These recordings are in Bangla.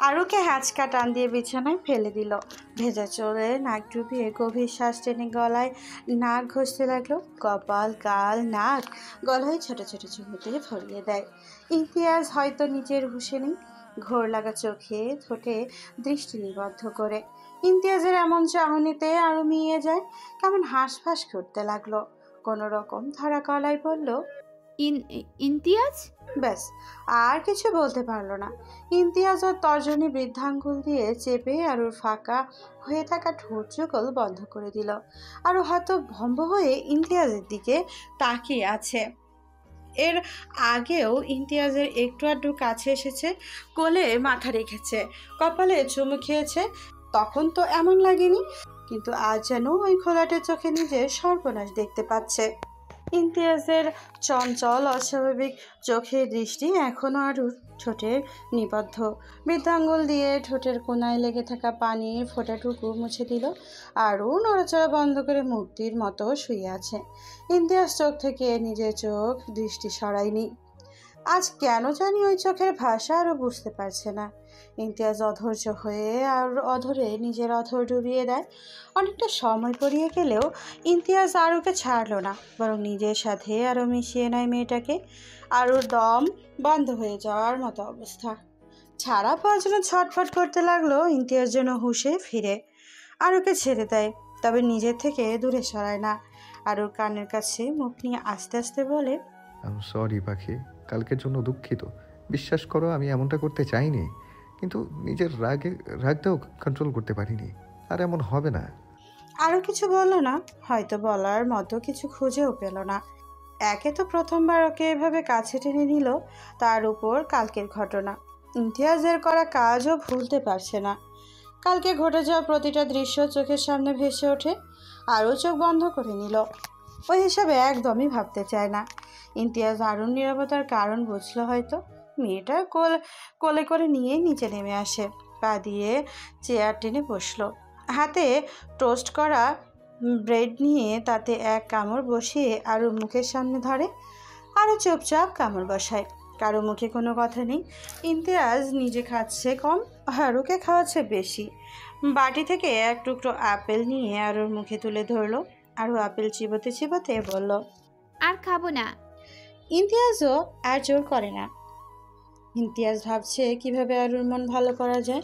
আরুকে হ্যাঁচকা টান দিয়ে বিছানায় ফেলে দিল। ভেজা চোরে নাক ডুবিয়ে গভীর শ্বাস টেনে গলায় নাক ঘষতে লাগলো। কপাল, গাল, নাক, গলায় ছোট ছোট চুমুতে ভরিয়ে দেয়। ইমতিয়াজ হয়তো নিজের হুঁশে নেই, ঘোর লাগা চোখে ঠোঁটে দৃষ্টি নিবদ্ধ করে। ইমতিয়াজের এমন চাহনিতে আরো মিয়ে যায়, কেমন হাঁসফাঁস করতে লাগলো। কোনো রকম ধরা গলায় বলল, ইন ইমতিয়াজ। ব্যাস, আর কিছু বলতে পারলো না। ইমতিয়াজ ওর তর্জনী বৃদ্ধাঙ্গুল দিয়ে চেপে আরুর ফাঁকা হয়ে থাকা ঠোঁট যুগল বন্ধ করে দিল। আরও হয়তো ভম্ব হয়ে ইমতিয়াজের দিকে তাকিয়ে আছে। এর আগেও ইমতিয়াজের একটু আধটু কাছে এসেছে, কোলে মাথা রেখেছে, কপালে চুমু খেয়েছে, তখন তো এমন লাগেনি। কিন্তু আজ যেন ওই ঘোলাটে চোখে নিজের সর্বনাশ দেখতে পাচ্ছে। ইমতিয়াজের চঞ্চল অস্বাভাবিক চোখের দৃষ্টি এখনও আরুর ঠোঁটে নিবদ্ধ। বৃদ্ধাঙ্গুল দিয়ে ঠোঁটের কোনায় লেগে থাকা পানির ফোঁটাটুকু মুছে দিল। আরও নড়াচড়া বন্ধ করে মূর্তির মতো শুয়ে আছে। ইমতিয়াজ চোখ থেকে নিজের চোখ দৃষ্টি সরায়নি। আজ কেন জানি ওই চোখের ভাষা আরও বুঝতে পারছে না। ইমতিয়াজ অধৈর্য হয়ে আর অধরে নিজের অধর ডুবিয়ে দেয়। অনেকটা সময় পড়িয়ে গেলেও ইমতিয়াজ আরুকে ছাড়লো না, বরং নিজের সাথে আরও মিশিয়ে নেয় মেয়েটাকে। আরুর দম বন্ধ হয়ে যাওয়ার মতো অবস্থা। ছাড়া পাওয়ার জন্য ছটফট করতে লাগলো। ইমতিয়াজ যেন হুঁশে ফিরে আরুকে ছেড়ে দেয়, তবে নিজের থেকে দূরে সরায় না। আরুর কানের কাছে মুখ নিয়ে আস্তে আস্তে বলে, সরি পাখি, কালকের জন্য দুঃখিত। বিশ্বাস করো আমি এমনটা করতে চাইনি, কিন্তু নিজের রাগটাও কন্ট্রোল করতে পারিনি। আর এমন হবে না। আরও কিছু বলল না, হয়তো বলার মতো কিছু খুঁজেও পেল না। একে তো প্রথমবার ওকে এভাবে কাছে টেনে নিল, তার উপর কালকের ঘটনা। ইমতিয়াজের করা কাজও ভুলতে পারছে না। কালকে ঘটে যাওয়া প্রতিটা দৃশ্য চোখের সামনে ভেসে ওঠে। আরও চোখ বন্ধ করে নিল। ওই হিসাবে একদমই ভাবতে চায় না। ইমতিয়াজ আরুর নীরবতার কারণ বুঝলো হয়তো। মেয়েটা কোলে করে নিয়ে নিচে নেমে আসে, পা দিয়ে চেয়ার টেনে বসলো। হাতে টোস্ট করা ব্রেড নিয়ে তাতে এক কামড় বসিয়ে আরুর মুখের সামনে ধরে। আরও চুপচাপ কামড় বসায়। কারো মুখে কোনো কথা নেই। ইমতিয়াজ নিজে খাচ্ছে কম, আরুকে খাওয়াচ্ছে বেশি। বাটি থেকে এক টুকরো আপেল নিয়ে আরুর মুখে তুলে ধরলো। আরও আপেল চিবোতে চিবোতে বলল, আর খাবো না। ইমতিয়াজও আর জোর করে না। ইমতিয়াজ ভাবছে কিভাবে আরুর মন ভালো করা যায়।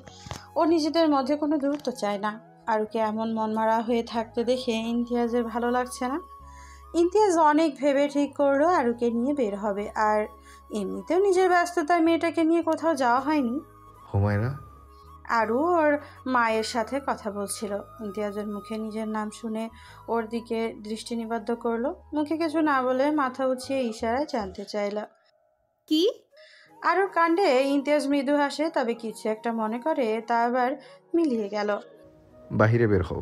ও নিজেদের মধ্যে কোনো দূরত্ব চায় না। আরুকে এমন মনমারা হয়ে থাকতে দেখে ইমতিয়াজের ভালো লাগছে না। ইমতিয়াজ অনেক ভেবে ঠিক করলো আরুকে নিয়ে বের হবে। আর এমনিতেও নিজের ব্যস্ততায় মেয়েটাকে নিয়ে কোথাও যাওয়া হয়নি। হুমায়রা, আরু ওর মায়ের সাথে কথা বলছিল। ইমতিয়াজের মুখে নিজের নাম শুনে ওর দিকে দৃষ্টি নিবদ্ধ করলো। মুখে কিছু না বলে মাথা উঁচিয়ে ইশারায় জানতে চাইল। কি? আরুর কাণ্ডে ইমতিয়াজ মৃদু হাসে, তবে কিছু একটা মনে করে তা আবার মিলিয়ে গেল। বাহিরে বের হও।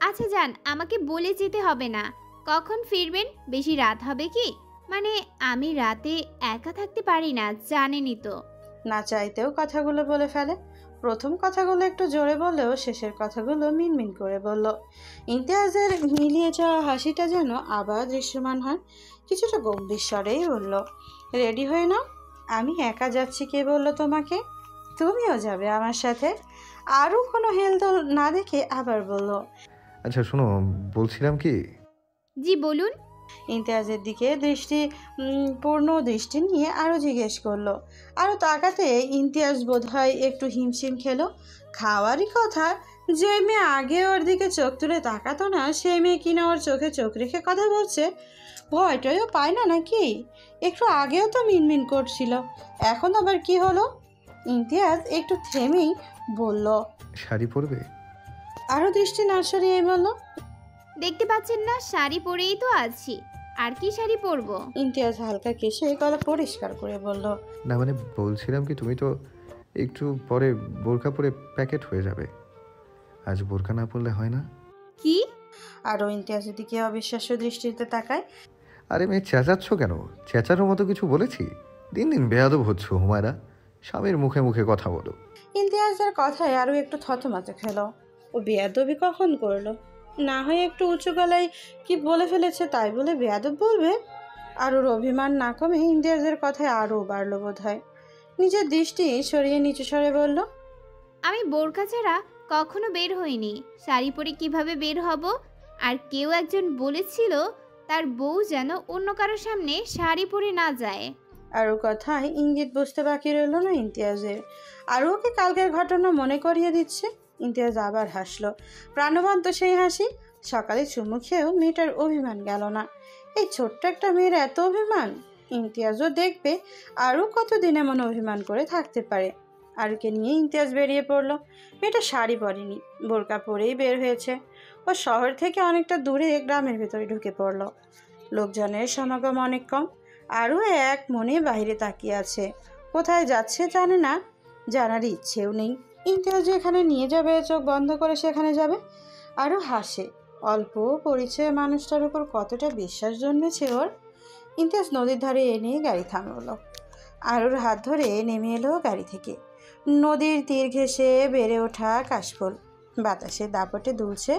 আচ্ছা যান, আমাকে বলে যেতে হবে না। কখন ফিরবেন? বেশি রাত হবে কি? মানে আমি রাতে একা থাকতে পারি না, জানেনই তো। না চাইতেও কথাগুলো বলে ফেলে। প্রথম কথাগুলো একটু জোরে বললেও শেষের কথাগুলো মিনমিন করে বলল। ইমতিয়াজের মিলিয়ে যাওয়া হাসিটা যেন আবার দৃশ্যমান হয়। কিছুটা গম্ভীর স্বরেই বলল, রেডি হয়ে নাও। আমি একা যাচ্ছি, কে বললো তোমাকে? তুমিও যাবে আমার সাথে। আরও কোনো হেলদোল না দেখে আবার বলল, আচ্ছা শোনো, বলছিলাম কি, জি বলুন। ইমতিয়াজের দিকে পূর্ণ দৃষ্টি নিয়ে আরও জিজ্ঞেস করলো। আরও তাকাতে ইমতিয়াজ বোধহয় একটু হিমশিম খেলো। খাওয়ারই কথা। যে মেয়ে আগে ওর দিকে চোখ তুলে তাকাতো না, সেই মেয়ে কিনা ওর চোখে চোখ রেখে কথা বলছে। ভয়টাও পায় না নাকি? একটু আগেও তো মিনমিন করছিল, এখন আবার কি হলো? ইমতিয়াজ একটু থেমেই বলল, শাড়ি পরবে? আরও দৃষ্টি না সরিয়ে বলল, দেখতে পাচ্ছেন না, শাড়ি পরেই তো আছি। আর কি শাড়ি পরবো? ইমতিয়াজ হালকা কেশে গলা পরিষ্কার করে বলল, না মানে বলছিলাম কি, তুমি তো একটু পরে বোরকা পরে প্যাকেট হয়ে যাবে। আজ বোরকা না পরলে হয় না? কি? আরও ইমতিয়াজের দিকে অবিশ্বাস্য দৃষ্টিতে তাকায়। আরে মেয়ে, চেঁচাচ্ছ কেন? চেঁচানোর মতো কিছু বলেছি? দিন দিন বেয়াদব হচ্ছ হুমায়রা। স্বামীর মুখে মুখে কথা বলো। ইমতিয়াজের কথায় আরও একটু থতমত খেল। ও বেয়াদবি কখন করলো? না হয় একটু উঁচু গলায় কি বলে ফেলেছে তাই বলে বেয়াদব বলবে? আরুর অভিমান না কমে ইমতিয়াজের কথায় আরও বাড়ল বোধ হয়। নিজের দৃষ্টি সরিয়ে নিচু স্বরে বলল, আমি বোরকা ছাড়া কখনো বের হইনি, শাড়ি পরে কিভাবে বের হব? আর কেউ একজন বলেছিল তার বউ যেন অন্য কারোর সামনে শাড়ি পরে না যায়। আরও কথায় ইঙ্গিত বুঝতে বাকি রইল না ইমতিয়াজের। আরও ওকে কালকের ঘটনা মনে করিয়ে দিচ্ছে। ইমতিয়াজ আবার হাসলো, প্রাণবন্ত সেই হাসি। সকালে চুমু খেয়েও মেয়েটার অভিমান গেল না। এই ছোট্ট একটা মেয়ের এত অভিমান! ইমতিয়াজও দেখবে আরও কতদিন এমন অভিমান করে থাকতে পারে। আরুকে নিয়ে ইমতিয়াজ বেরিয়ে পড়লো। মেয়েটা শাড়ি পরেনি, বোরকা পরেই বের হয়েছে। ও শহর থেকে অনেকটা দূরে গ্রামের ভেতরে ঢুকে পড়লো। লোকজনের সমাগম অনেক কম। আরও এক মনে বাইরে তাকিয়ে আছে। কোথায় যাচ্ছে জানে না, জানার ইচ্ছেও নেই। ইমতিয়াজ যেখানে নিয়ে যাবে চোখ বন্ধ করে সেখানে যাবে। আরও হাসে। অল্প পরিচয় মানুষটার উপর কতটা বিশ্বাস জন্মেছে ওর। ইমতিয়াজ নদীর ধারে এনে গাড়ি থামালো। আরুর হাত ধরে নেমে এলো গাড়ি থেকে। নদীর তীর ঘেঁষে বেড়ে ওঠা কাশফুল বাতাসে দাপটে দুলছে।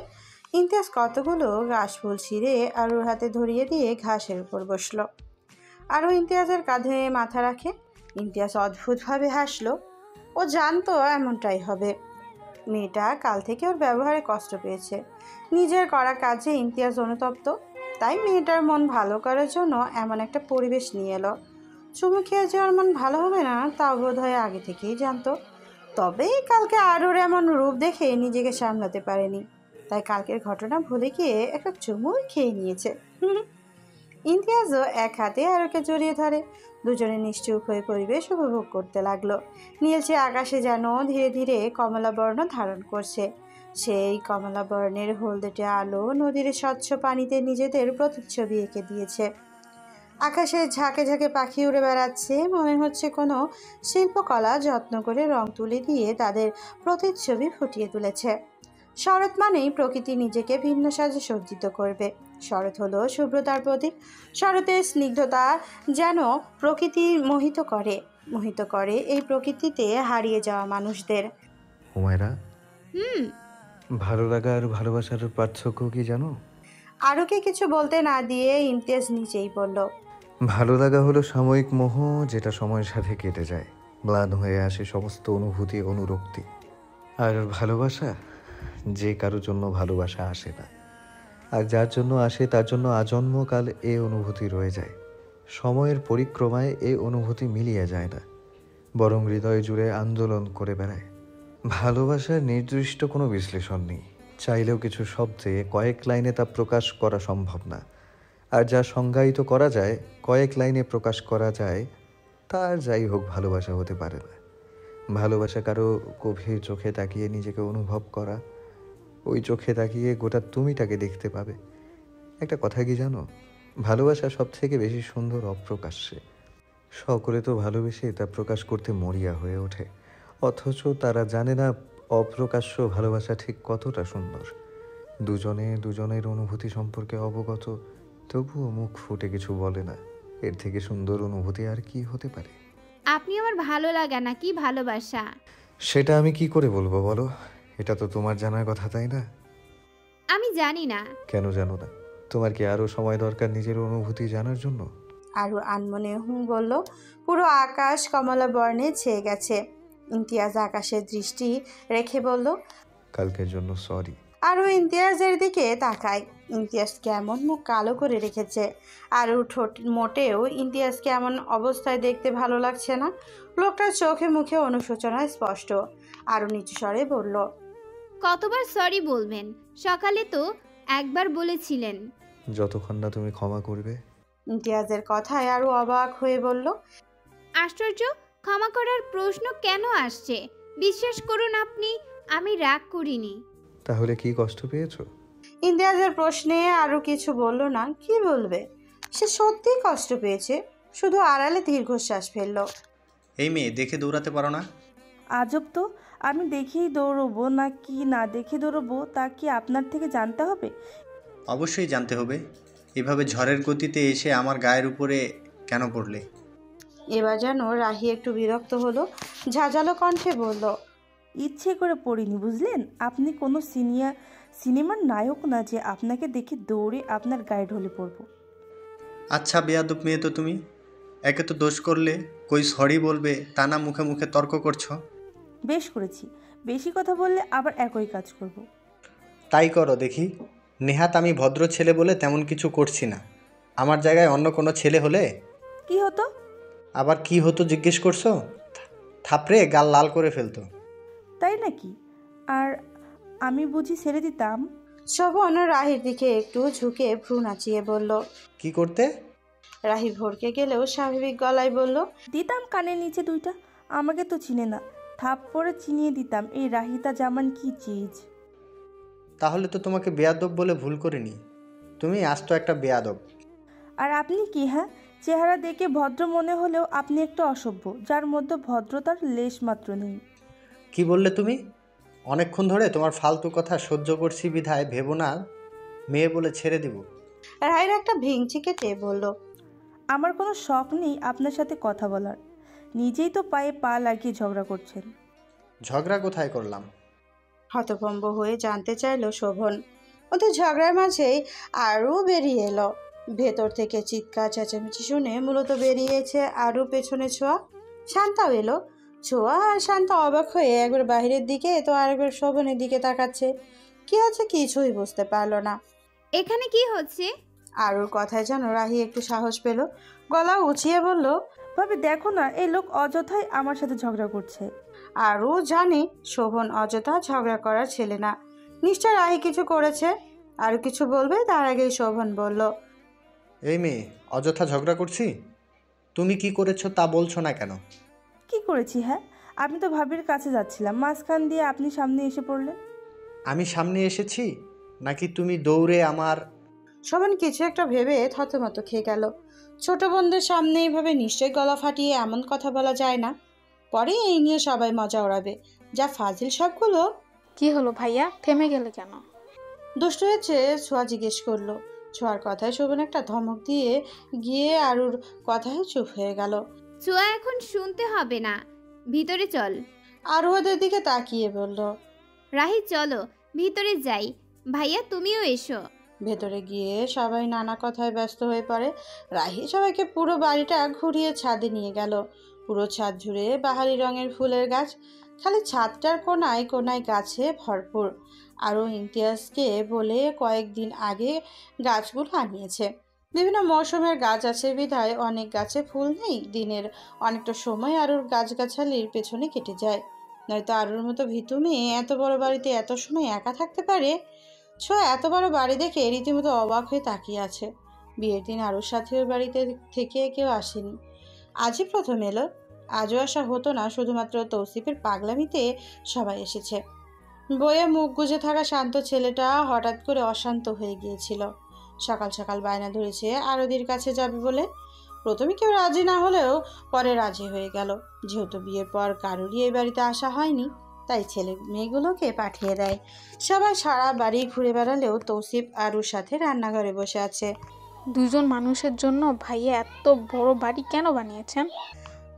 ইমতিয়াজ কতগুলো কাশফুল ছিঁড়ে আরুর হাতে ধরিয়ে দিয়ে ঘাসের উপর বসলো। আরও ইমতিয়াজের কাঁধে মাথা রাখে। ইমতিয়াজ অদ্ভুতভাবে হাসলো। ও জানতো এমনটাই হবে। মেয়েটা কাল থেকে ওর ব্যবহারে কষ্ট পেয়েছে। নিজের করা কাজে ইমতিয়াজ অনুতপ্ত। তাই মেয়েটার মন ভালো করার জন্য এমন একটা পরিবেশ নিয়ে এলো। চুমু খেয়ে যে ওর মন ভালো হবে না তাও বোধ হয় আগে থেকেই জানতো। তবে কালকে আরুর এমন রূপ দেখে নিজেকে সামলাতে পারেনি। তাই কালকের ঘটনা ভুলে গিয়ে একটা চুমুই খেয়ে নিয়েছে। ইমতিয়াজও এক হাতে আরুকে জড়িয়ে ধরে। দুজনে নিশ্চুপ হয়ে পরিবেশ উপভোগ করতে লাগলো। নীলচে আকাশে যেন ধীরে ধীরে কমলা বর্ণ ধারণ করছে। সেই কমলা বর্ণের হলদেটে আলো নদীর স্বচ্ছ পানিতে নিজেদের প্রতিচ্ছবি এঁকে দিয়েছে। আকাশে ঝাঁকে ঝাঁকে পাখি উড়ে বেড়াচ্ছে। মনে হচ্ছে কোনো শিল্পকলা যত্ন করে রং তুলি দিয়ে তাদের প্রতিচ্ছবি ফুটিয়ে তুলেছে। শরৎ মানেই প্রকৃতি নিজেকে ভিন্ন সাজে সজ্জিত করবে। শরৎ হলো শুভ্রতার প্রতীক। শরতের স্নিগ্ধতা যেন প্রকৃতি মোহিত করে এই প্রকৃতিতে হারিয়ে যাওয়া মানুষদের। হুমায়রা, হুম। ভালো লাগা আর ভালোবাসার পার্থক্য কি জানো? আরুকে কিছু বলতে না দিয়ে ইমতিয়াজ নিচেই পড়ল। ভালো লাগা হলো সাময়িক মোহ, যেটা সময়ের সাথে কেটে যায়, ম্লান হয়ে আসে সমস্ত অনুভূতি অনুরক্তি। আর ভালোবাসা, যে কারোর জন্য ভালোবাসা আসে না, আর যার জন্য আসে তার জন্য আজন্মকাল এ অনুভূতি রয়ে যায়। সময়ের পরিক্রমায় এ অনুভূতি মিলিয়ে যায় না, বরং হৃদয় জুড়ে আন্দোলন করে বেড়ায়। ভালোবাসার নির্দিষ্ট কোনো বিশ্লেষণ নেই। চাইলেও কিছু শব্দে কয়েক লাইনে তা প্রকাশ করা সম্ভব না। আর যা সংজ্ঞায়িত করা যায়, কয়েক লাইনে প্রকাশ করা যায়, তার যাই হোক ভালোবাসা হতে পারে না। ভালোবাসা কারো গভীর চোখে তাকিয়ে নিজেকে অনুভব করা। ওই চোখে তাকিয়ে গোটা তুমিটাকে দেখতে পাবে। একটা কথা কি জানো, ভালোবাসা সব থেকে বেশি সুন্দর অপ্রকাশ্যে। সকলে তো ভালোবেসে তা প্রকাশ করতে মরিয়া হয়ে ওঠে, অথচ তারা জানে না অপ্রকাশ্য ভালোবাসা ঠিক কতটা সুন্দর। দুজনে দুজনের অনুভূতি সম্পর্কে অবগত, তবুও মুখ ফুটে কিছু বলে না। এর থেকে সুন্দর অনুভূতি আর কি হতে পারে? আপনি আমার ভালো লাগা নাকি ভালোবাসা? সেটা আমি কি করে বলবো বলো? এটা তো তোমার জানার কথা, তাই না? আমি জানি না। কেন জানো না? তোমার কি আরো সময় দরকার নিজের অনুভূতি জানার জন্য? আরু আনমনে হুঁ বলল। পুরো আকাশ কমলা বর্ণে ছেয়ে গেছে। ইমতিয়াজ আকাশের দৃষ্টি রেখে বলল, কালকের জন্য সরি। আরও ইমতিয়াজের দিকে তাকায়। ইমতিয়াজ কেমন মুখ কালো করে রেখেছে। আরও ঠোঁট মোটেও ইমতিয়াজকে এমন অবস্থায় দেখতে ভালো লাগছে না। লোকটার চোখে মুখে অনুশোচনা স্পষ্ট। আরও নিচু স্বরে বলল, কতবার সরি বলবেন? সকালে তো একবার বলেছিলেন। যতক্ষণ না তুমি ক্ষমা করবে। ইমতিয়াজের কথায় আরও অবাক হয়ে বলল, আশ্চর্য, ক্ষমা করার প্রশ্ন কেন আসছে? বিশ্বাস করুন আপনি, আমি রাগ করিনি। তাহলে কি কষ্ট পেয়েছো? ইমতিয়াজের প্রশ্নে আরও কিছু বলল না। কি বলবে? সে সত্যিই কষ্ট পেয়েছে। শুধু আড়ালে দীর্ঘশ্বাস ফেলল। এই মেয়ে, দেখে দৌড়াতে পারো না? আজব তো, আমি দেখেই দৌড়বো না কি না দেখে দৌড়বো তা কি আপনার থেকে জানতে হবে? অবশ্যই জানতে হবে। এভাবে ঝড়ের গতিতে এসে আমার গায়ের উপরে কেন পড়লে? এবার যেন রাহি একটু বিরক্ত হলো। ঝাঁঝালো কণ্ঠে বলল, ইচ্ছে করে পড়িনি, বুঝলেন? আপনি কোনো সিনেমার নায়ক না যে আপনাকে দেখে দৌড়ে আপনার গায়ে ঢলে পড়বো। আচ্ছা বেয়াদব মেয়ে তো তুমি। একে তো দোষ করলে কই সরি বলবে তা না মুখে মুখে তর্ক করছো। বেশ করেছি, বেশি কথা বললে আবার একই কাজ করব। তাই করো দেখি। নেহাত আমি ভদ্র ছেলে বলে তেমন কিছু করছি না। আমার জায়গায় অন্য কোনো ছেলে হলে কি হতো? আবার কি হতো জিজ্ঞেস করছো? থাপড়ে গাল লাল করে ফেলতো। তাই নাকি? আর আমি বুঝি ছেড়ে দিতাম? শোভন রাহির দিকে একটু ঝুঁকে ভ্রু নাচিয়ে বলল। কি করতে? রাহি ভরকে গেলেও স্বাভাবিক গলায় বলল। দিতাম কানের নিচে দুইটা। আমাকে তো চিনে না, থাপ্পড়ে চিনিয়ে দিতাম এই রাহিতা জামান কি চিজ। তাহলে তো তোমাকে বেয়াদব বলে ভুল করিনি। তুমি আজ তো একটা বেয়াদব। আর আপনি কি? হ্যাঁ, চেহারা দেখে ভদ্র মনে হলেও আপনি একটা অসভ্য, যার মধ্যে ভদ্রতার লেশ মাত্র নেই। কি বললে তুমি? অনেকক্ষণ ধরে তোমার ফালতু কথা সহ্য করছি বিধায় ভেবো না মেয়ে বলে ছেড়ে দিব। রাহির একটা ভিংচি কেটে বলল। আমার কোনো শখ নেই আপনার সাথে কথা বলার। নিজেই তো পায়ে পা লাগিয়ে ঝগড়া করছেন। ঝগড়া কোথায় করলাম? হতভম্ব হয়ে জানতে চাইল শোভন। ওদের ঝগড়ার মাঝেই আরও বেরিয়ে এলো। ভেতর থেকে চিৎকার চেঁচামেচি শুনে মূলত বেরিয়েছে আরও পেছনে ছোঁয়া। শান্তাও এলো। ছোঁয়া আর শান্তা অবাক হয়ে একবার বাইরের দিকে তো আরেকবার শোভনের দিকে তাকাচ্ছে। কি হচ্ছে কিছুই বুঝতে পারলো না। এখানে কি হচ্ছে? আরুর কথায় যেন রাহি একটু সাহস পেল। গলা উঁচিয়ে বলল। ভাবি দেখো না, এই লোক অযথাই আমার সাথে ঝগড়া করছে। আরও জানে শোভন অযথা ঝগড়া করার ছেলে না। নিশ্চয় রাহি কিছু করেছে। আরও কিছু বলবে তার আগেই শোভন বলল। এই মেয়ে, অযথা ঝগড়া করছি? তুমি কি করেছো তা বলছো না কেন? কি করেছি? হ্যাঁ, আমি তো ভাবির কাছে যাচ্ছিলাম, মাঝখান দিয়ে আপনি সামনে এসে পড়লেন। আমি সামনে এসেছি নাকি তুমি দৌড়ে আমার? শোভন কিছু একটা ভেবে থতমত খেয়ে গেল। ছোট বোনদের সামনে এইভাবে নিশ্চয়ই গলা ফাটিয়ে এমন কথা বলা যায় না। পরে এই নিয়ে সবাই মজা ওড়াবে। যা ফাজিল সবগুলো। কি হলো ভাইয়া, থেমে গেলে কেন? দুষ্ট হয়েছে ছোঁয়া জিজ্ঞেস করলো। ছোঁয়ার কথায় শোভন একটা ধমক দিয়ে গিয়ে আরুর কথায় চুপ হয়ে গেল। ছোঁয়া এখন শুনতে হবে না, ভিতরে চল। আরু ওদের দিকে তাকিয়ে বলল। রাহি চলো ভিতরে যাই। ভাইয়া তুমিও এসো। ভেতরে গিয়ে সবাই নানা কথায় ব্যস্ত হয়ে পড়ে। রাহি সবাইকে পুরো বাড়িটা ঘুরিয়ে ছাদে নিয়ে গেল। পুরো ছাদ জুড়ে বাহারি রঙের ফুলের গাছ। খালি ছাদটার কোনায় কোনায় গাছে ভরপুর। আরও ইমতিয়াজকে বলে কয়েকদিন আগে গাছগুলো আনিয়েছে। বিভিন্ন মৌসুমের গাছ আছে বিধায় অনেক গাছে ফুল নেই। দিনের অনেকটা সময় আরুর গাছগাছালির পেছনে কেটে যায়। নয়তো আরুর মতো ভীতু মেয়ে এত বড় বাড়িতে এত সময় একা থাকতে পারে? ছোঁয়া এত বড় বাড়ি দেখে রীতিমতো অবাক হয়ে তাকিয়ে আছে। বিয়ের দিন আরুর সাথে ওর বাড়িতে থেকে কেউ আসেনি। আজই প্রথম এলো। আজও আসা হতো না, শুধুমাত্র তৌসিফের পাগলামিতে সবাই এসেছে। বইয়ে মুখ গুজে থাকা শান্ত ছেলেটা হঠাৎ করে অশান্ত হয়ে গিয়েছিল। সকাল সকাল বায়না ধরেছে আরতির কাছে যাবে বলে। প্রথমে কেউ রাজি না হলেও পরে রাজি হয়ে গেল। যেহেতু বিয়ের পর কারোরই এই বাড়িতে আসা হয়নি, তাই ছেলে মেয়েগুলোকে পাঠিয়ে দেয়। সবাই সারা বাড়ি ঘুরে বেড়ালেও তৌসিফ আরুর সাথে রান্নাঘরে বসে আছে। দুজন মানুষের জন্য ভাইয়া এত বড় বাড়ি কেন বানিয়েছেন?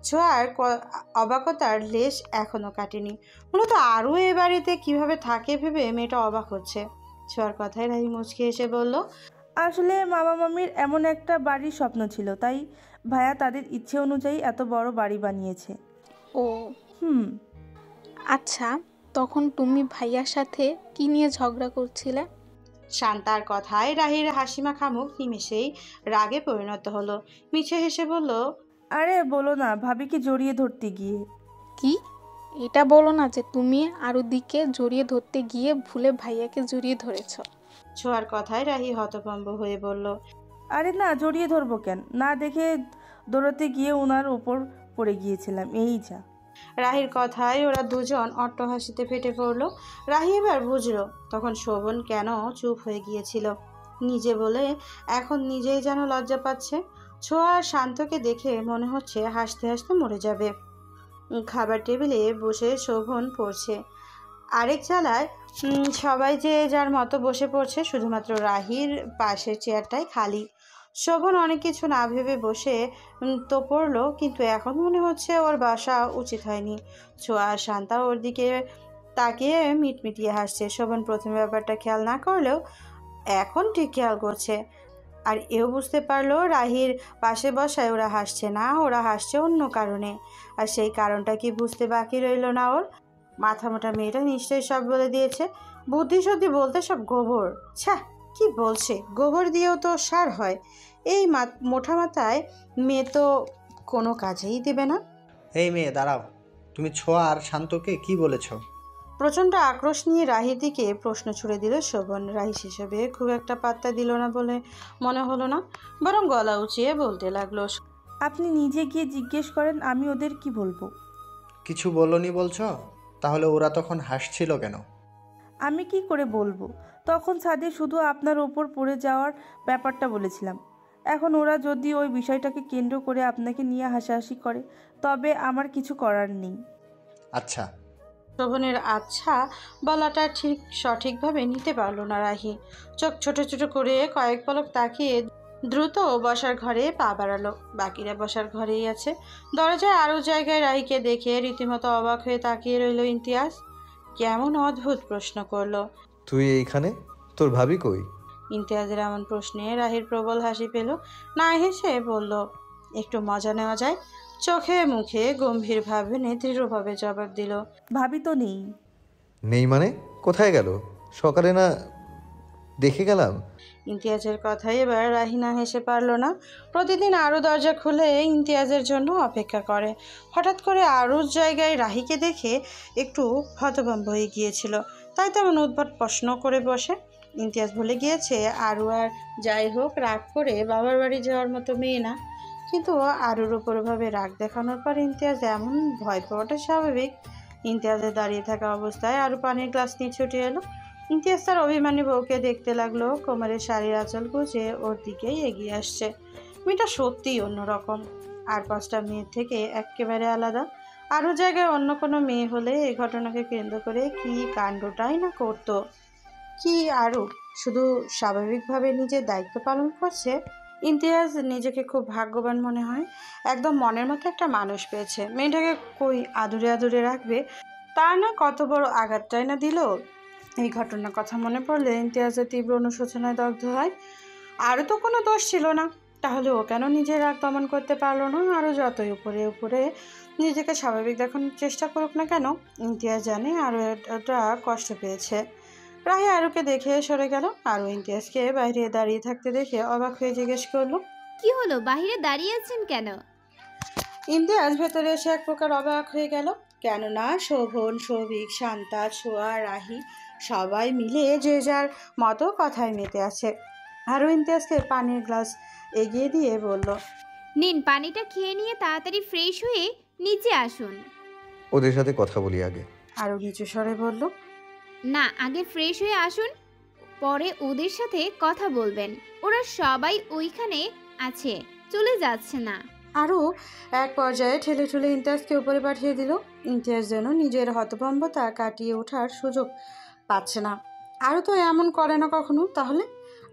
ছোঁয়ার অবাকতার লেশ এখনো কাটেনি। মূলত আরও এ বাড়িতে কিভাবে থাকে ভেবে মেয়েটা অবাক হচ্ছে। ছোঁয়ার কথায় রাহি মুচকি এসে বলল। আসলে মামা মামির এমন একটা বাড়ির স্বপ্ন ছিল, তাই ভাইয়া তাদের ইচ্ছে অনুযায়ী এত বড় বাড়ি বানিয়েছে। ও হুম। আচ্ছা, তখন তুমি ভাইয়ার সাথে কি নিয়ে ঝগড়া করছিলে? শান্তার কথায় রাহির হাসিমাখা মুখ নিমেষেই রাগে পরিণত হলো। মিছে হেসে বলল। আরে বলো না, ভাবিকে জড়িয়ে ধরতে গিয়ে। কি? এটা বলো না যে তুমি আরও দিকে জড়িয়ে ধরতে গিয়ে ভুলে ভাইয়াকে জড়িয়ে ধরেছ। ছোঁয়ার কথায় রাহি হতভম্ব হয়ে বলল। আরে না, জড়িয়ে ধরবো কেন? না দেখে দৌড়াতে গিয়ে ওনার উপর পড়ে গিয়েছিলাম, এই যা। রাহির কথায় ওরা দুজন অট্টহাসিতে ফেটে পড়ল। রাহি এবার বুঝল তখন শোভন কেন চুপ হয়ে গিয়েছিল। নিজে বলে এখন নিজেই যেন লজ্জা পাচ্ছে। ছোঁয়া আর শান্তকে দেখে মনে হচ্ছে হাসতে হাসতে মরে যাবে। খাবার টেবিলে বসে শোভন পড়ছে। আরেক চালায় সবাই যে যার মতো বসে পড়ছে, শুধুমাত্র রাহির পাশের চেয়ারটাই খালি। শোভন অনেক কিছু না ভেবে বসে তো পড়লো, কিন্তু এখন মনে হচ্ছে ওর বাসা উচিত হয়নি। ছোঁয়া আর শান্তা ওর দিকে তাকিয়ে মিটমিটিয়ে হাসছে। শোভন প্রথমে ব্যাপারটা খেয়াল না করলেও এখন ঠিক খেয়াল করছে। আর এও বুঝতে পারলো রাহির পাশে বসায় ওরা হাসছে না, ওরা হাসছে অন্য কারণে। আর সেই কারণটা কি বুঝতে বাকি রইল না ওর। মাথা মোটা মেয়েটা নিশ্চয়ই সব বলে দিয়েছে। বুদ্ধি সত্যি বলতে সব গোবর। ছ্যাঃ, কি বলছে, গোবর দিয়েও তো সার হয়। এই মোটা মাথায় মেয়ে তো কোনো কাজেই দেবে না। এই মেয়ে দাঁড়াও, তুমি ছোঁয়া আর শান্তকে কি বলেছ? প্রচণ্ড আক্রোশ নিয়ে রাহির দিকে প্রশ্ন ছুড়ে দিল শোভন। রাহি সেসবে খুব একটা পাত্তা দিল না বলে মনে হলো না, বরং গলা উঁচিয়ে বলতে লাগলো, আপনি নিজে গিয়ে জিজ্ঞেস করেন, আমি ওদের কি বলবো? কিছু বলনি বলছ? তাহলে ওরা তখন হাসছিল কেন? আমি কি করে বলবো? তখন ছাদে শুধু আপনার ওপর পড়ে যাওয়ার ব্যাপারটা বলেছিলাম। এখন ওরা যদি ওই বিষয়টাকে কেন্দ্র করে আপনাকে নিয়ে হাসাহাসি করে, তবে আমার কিছু করার নেই। আচ্ছা। শোভনের আচ্ছা বলাটা ঠিক সঠিকভাবে নিতে পারল না রাহি। চোখ ছোট ছোট করে কয়েক পলক তাকিয়ে দ্রুত বসার ঘরে পা বাড়ালো। বাকিরা বসার ঘরেই আছে। দরজায় আরও জায়গায় রাহিকে দেখে রীতিমতো অবাক হয়ে তাকিয়ে রইল ইমতিয়াজ। কেমন অদ্ভুত প্রশ্ন করলো। তুই এইখানে? তোর ভাবি কই? ইমতিয়াজের এমন প্রশ্নে রাহির প্রবল হাসি পেল। না হেসে বলল, একটু মজা নেওয়া যায়। চোখে মুখে গম্ভীরভাবে দৃঢ়ভাবে জবাব দিল, ভাবি তো নেই। নেই মানে? কোথায় গেল? সকালে না দেখে গেলাম। ইমতিয়াজের কথাই এবার রাহি না হেসে পারল না। প্রতিদিন আরও দরজা খুলে ইমতিয়াজের জন্য অপেক্ষা করে। হঠাৎ করে আরও জায়গায় রাহিকে দেখে একটু হতভম্ব হয়ে গিয়েছিল, তাই তেমন উদ্ভট প্রশ্ন করে বসে। ইমতিয়াজ ভুলে গিয়েছে আরও আর যাই হোক রাগ করে বাবার বাড়ি যাওয়ার মতো মেয়ে না। কিন্তু আরুর ওপরভাবে রাগ দেখানোর পর ইমতিয়াজ এমন ভয় পাওয়াটা স্বাভাবিক। ইমতিয়াজের দাঁড়িয়ে থাকা অবস্থায় আরও পানির গ্লাস নিয়ে ছুটে এলো। ইমতিয়াজ তার অভিমানী বউকে দেখতে লাগলো। কোমরের শাড়ির আঁচল গুজে ওর দিকেই এগিয়ে আসছে। মেয়েটা সত্যিই অন্যরকম, আর 5টা মেয়ের থেকে একেবারে আলাদা। আরও জায়গায় অন্য কোনো মেয়ে হলে এই ঘটনাকে কেন্দ্র করে কি কাণ্ডটাই না করতো। কি আরও শুধু স্বাভাবিকভাবে নিজের দায়িত্ব পালন করছে। ইমতিয়াজ নিজেকে খুব ভাগ্যবান মনে হয়। একদম মনের মতো একটা মানুষ পেয়েছে। মেয়েটাকে কই আদুরে আদুরে রাখবে, তা না কত বড় আঘাতটাই না দিল। এই ঘটনার কথা মনে পড়লে ইমতিয়াজের তীব্র অনুশোচনায় দগ্ধ হয়। আরও তো কোনো দোষ ছিল না, তাহলে ও কেন নিজের রাগ দমন করতে পারলো না? আরও যতই উপরে উপরে নিজেকে স্বাভাবিক দেখানোর চেষ্টা করুক না কেন, ইমতিয়াজ জানে আরও এটা কষ্ট পেয়েছে। রাহি আরুকে দেখে সরে গেল। আরও ইমতিয়াজকে বাইরে দাঁড়িয়ে থাকতে দেখে অবাক হয়ে জিজ্ঞেস করলো, কি হলো, বাইরে দাঁড়িয়ে আছেন কেন? ইমতিয়াজ ভেতরে এসে এক প্রকার অবাক হয়ে গেল। কেননা শোভন, সৌভিক, শান্তা, ছোঁয়া, রাহি সবাই মিলে যে যার মতো কথায় মেতে আছে। আরও ইমতিয়াজকে পানির গ্লাস এগিয়ে দিয়ে বলল, নিন, পানিটা খেয়ে নিয়ে তাড়াতাড়ি ফ্রেশ হয়ে নিচে আসুন। ওদের সাথে কথা বলি আগে। আরও নিচু স্বরে বলল, না, আগে ফ্রেশ হয়ে আসুন, পরে ওদের সাথে কথা বলবেন। ওরা সবাই ওইখানে আছে, চলে যাচ্ছে না। আরও এক পর্যায়ে ঠেলে ঠেলে ইমতিয়াজকে উপরে পাঠিয়ে দিল। ইমতিয়াজ যেন নিজের হতভম্বতা কাটিয়ে ওঠার সুযোগ পাচ্ছে না। আরও তো এমন করে না কখনো। তাহলে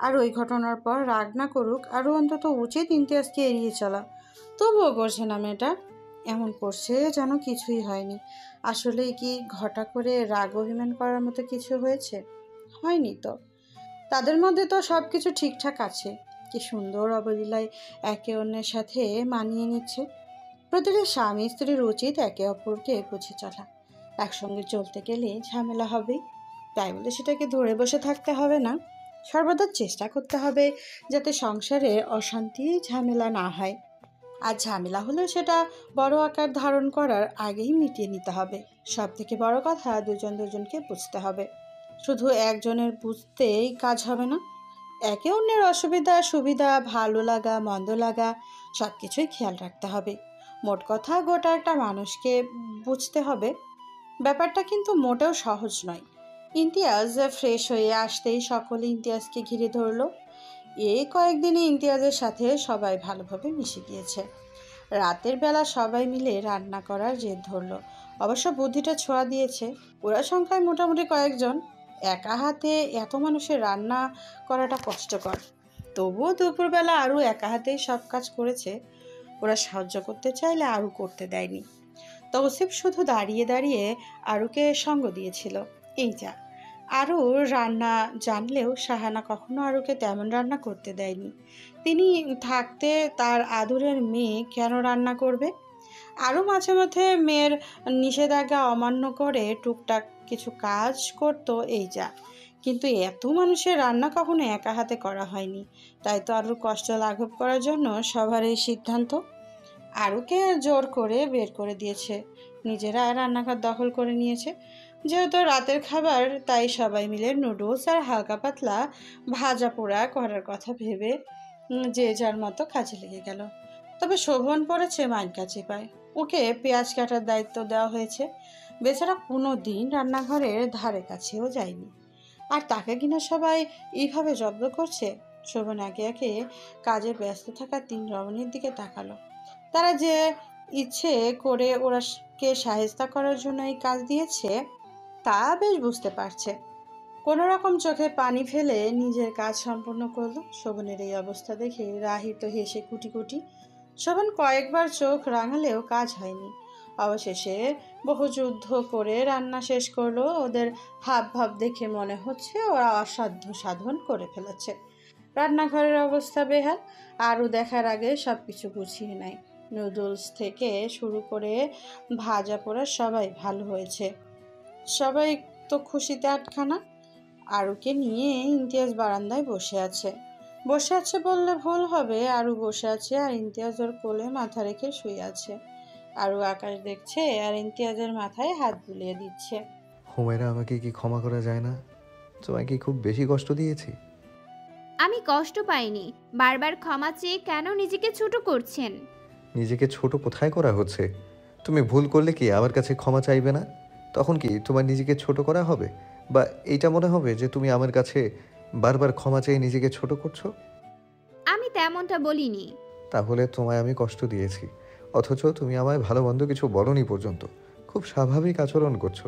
আর ওই ঘটনার পর রাগ না করুক, আরও অন্তত উচিত ইমতিয়াজকে এড়িয়ে চলা। তবুও করছে না মেয়েটা, এমন করছে যেন কিছুই হয়নি। আসলেই কি ঘটা করে রাগ অভিমান করার মতো কিছু হয়েছে? হয়নি তো। তাদের মধ্যে তো সব কিছু ঠিকঠাক আছে। কি সুন্দর অবলীলায় একে অন্যের সাথে মানিয়ে নিচ্ছে। প্রতিটি স্বামী স্ত্রীর উচিত একে অপরকে বুঝে চলা। একসঙ্গে চলতে গেলে ঝামেলা হবেই, তাই বলে সেটাকে ধরে বসে থাকতে হবে না। সর্বদা চেষ্টা করতে হবে যাতে সংসারে অশান্তি ঝামেলা না হয়। আর ঝামেলা হলেও সেটা বড় আকার ধারণ করার আগেই মিটিয়ে নিতে হবে। সব থেকে বড় কথা, দুজন দুজনকে বুঝতে হবে। শুধু একজনের বুঝতেই কাজ হবে না। একে অন্যের অসুবিধা সুবিধা, ভালো লাগা মন্দ লাগা সব কিছুই খেয়াল রাখতে হবে। মোট কথা গোটা একটা মানুষকে বুঝতে হবে। ব্যাপারটা কিন্তু মোটেও সহজ নয়। ইমতিয়াজ ফ্রেশ হয়ে আসতেই সকলে ইমতিয়াজকে ঘিরে ধরলো। এই কয়েকদিনে ইমতিয়াজের সাথে সবাই ভালোভাবে মিশে গিয়েছে। রাতের বেলা সবাই মিলে রান্না করার জেদ ধরলো। অবশ্য বুদ্ধিটা ছোঁয়া দিয়েছে। ওরা সংখ্যায় মোটামুটি কয়েকজন। একা হাতে এত মানুষের রান্না করাটা কষ্টকর। তবুও দুপুরবেলা আরও একা হাতেই সব কাজ করেছে। ওরা সাহায্য করতে চাইলে আরও করতে দেয়নি। তৌসিফ শুধু দাঁড়িয়ে দাঁড়িয়ে আরুকে সঙ্গ দিয়েছিল। এই যা, আরও রান্না জানলেও শাহানা কখনো আরুকে তেমন রান্না করতে দেয়নি। তিনি থাকতে তার আদরের মেয়ে কেন রান্না করবে? আরও মাঝে মধ্যে মেয়ের নিষেধাজ্ঞা অমান্য করে টুকটাক কিছু কাজ করত, এই যা। কিন্তু এত মানুষের রান্না কখনো একা হাতে করা হয়নি। তাই তো আরুর কষ্ট লাঘব করার জন্য সবার এই সিদ্ধান্ত। আরুকে জোর করে বের করে দিয়েছে, নিজেরা রান্নাঘর দখল করে নিয়েছে। যেহেতু রাতের খাবার, তাই সবাই মিলে নুডলস আর হালকা পাতলা ভাজা পোড়া করার কথা ভেবে যে যার মতো কাজে লেগে গেল। তবে শোভন পড়েছে মাইনকা চেপায়। ওকে পেঁয়াজ কাটার দায়িত্ব দেওয়া হয়েছে। বেচারা কোনো দিন রান্নাঘরের ধারে কাছেও যায়নি, আর তাকে কিনা সবাই এইভাবে জব্দ করছে। শোভন একে একে কাজে ব্যস্ত থাকা 3 রমণীর দিকে তাকালো। তারা যে ইচ্ছে করে ওরাকে সাহেস্তা করার জন্য এই কাজ দিয়েছে তা বেশ বুঝতে পারছে। কোনো রকম চোখে পানি ফেলে নিজের কাজ সম্পন্ন করলো। শোভনের এই অবস্থা দেখে রাহিত হেসে কুটি কুটি। শোভন কয়েকবার চোখ রাঙালেও কাজ হয়নি। অবশেষে বহু যুদ্ধ করে রান্না শেষ করলো। ওদের হাব ভাব দেখে মনে হচ্ছে ওরা অসাধ্য সাধন করে ফেলেছে। রান্নাঘরের অবস্থা বেহাল। আরও দেখার আগে সব কিছু গুছিয়ে নেয়। নুডলস থেকে শুরু করে ভাজা পোড়া সবাই ভালো হয়েছে। সবাই তো খুশিতে আটখানা। আরুকে নিয়ে ইমতিয়াজ বারান্দায় বসে আছে। বসে আছে বললে ভুল হবে, আরু বসে আছে আর ইমতিয়াজ ওর কোলে মাথা রেখে শুয়ে আছে। আরু আকাশ দেখছে আর ইমতিয়াজের মাথায় হাত বুলিয়ে দিচ্ছে। হুমেরা, আমাকে কি ক্ষমা করা যায় না? তোমায় কি খুব বেশি কষ্ট দিয়েছি? আমি কষ্ট পাইনি। বারবার ক্ষমা চেয়ে কেন নিজেকে ছোট করছেন? নিজেকে ছোট কোথায় করা হচ্ছে? তুমি ভুল করলে কি আমার কাছে ক্ষমা চাইবে না? তখন কি তোমার নিজেকে ছোট করা হবে? বা এইটা মনে হবে যে তুমি আমার কাছে বারবার ক্ষমা চেয়ে নিজেকে ছোট করছো? আমি তেমনটা বলিনি। তাহলে তোমায় আমি কষ্ট দিয়েছি, অথচ তুমি আমায় ভালো মন্দ কিছু বলনি পর্যন্ত। খুব স্বাভাবিক আচরণ করছো।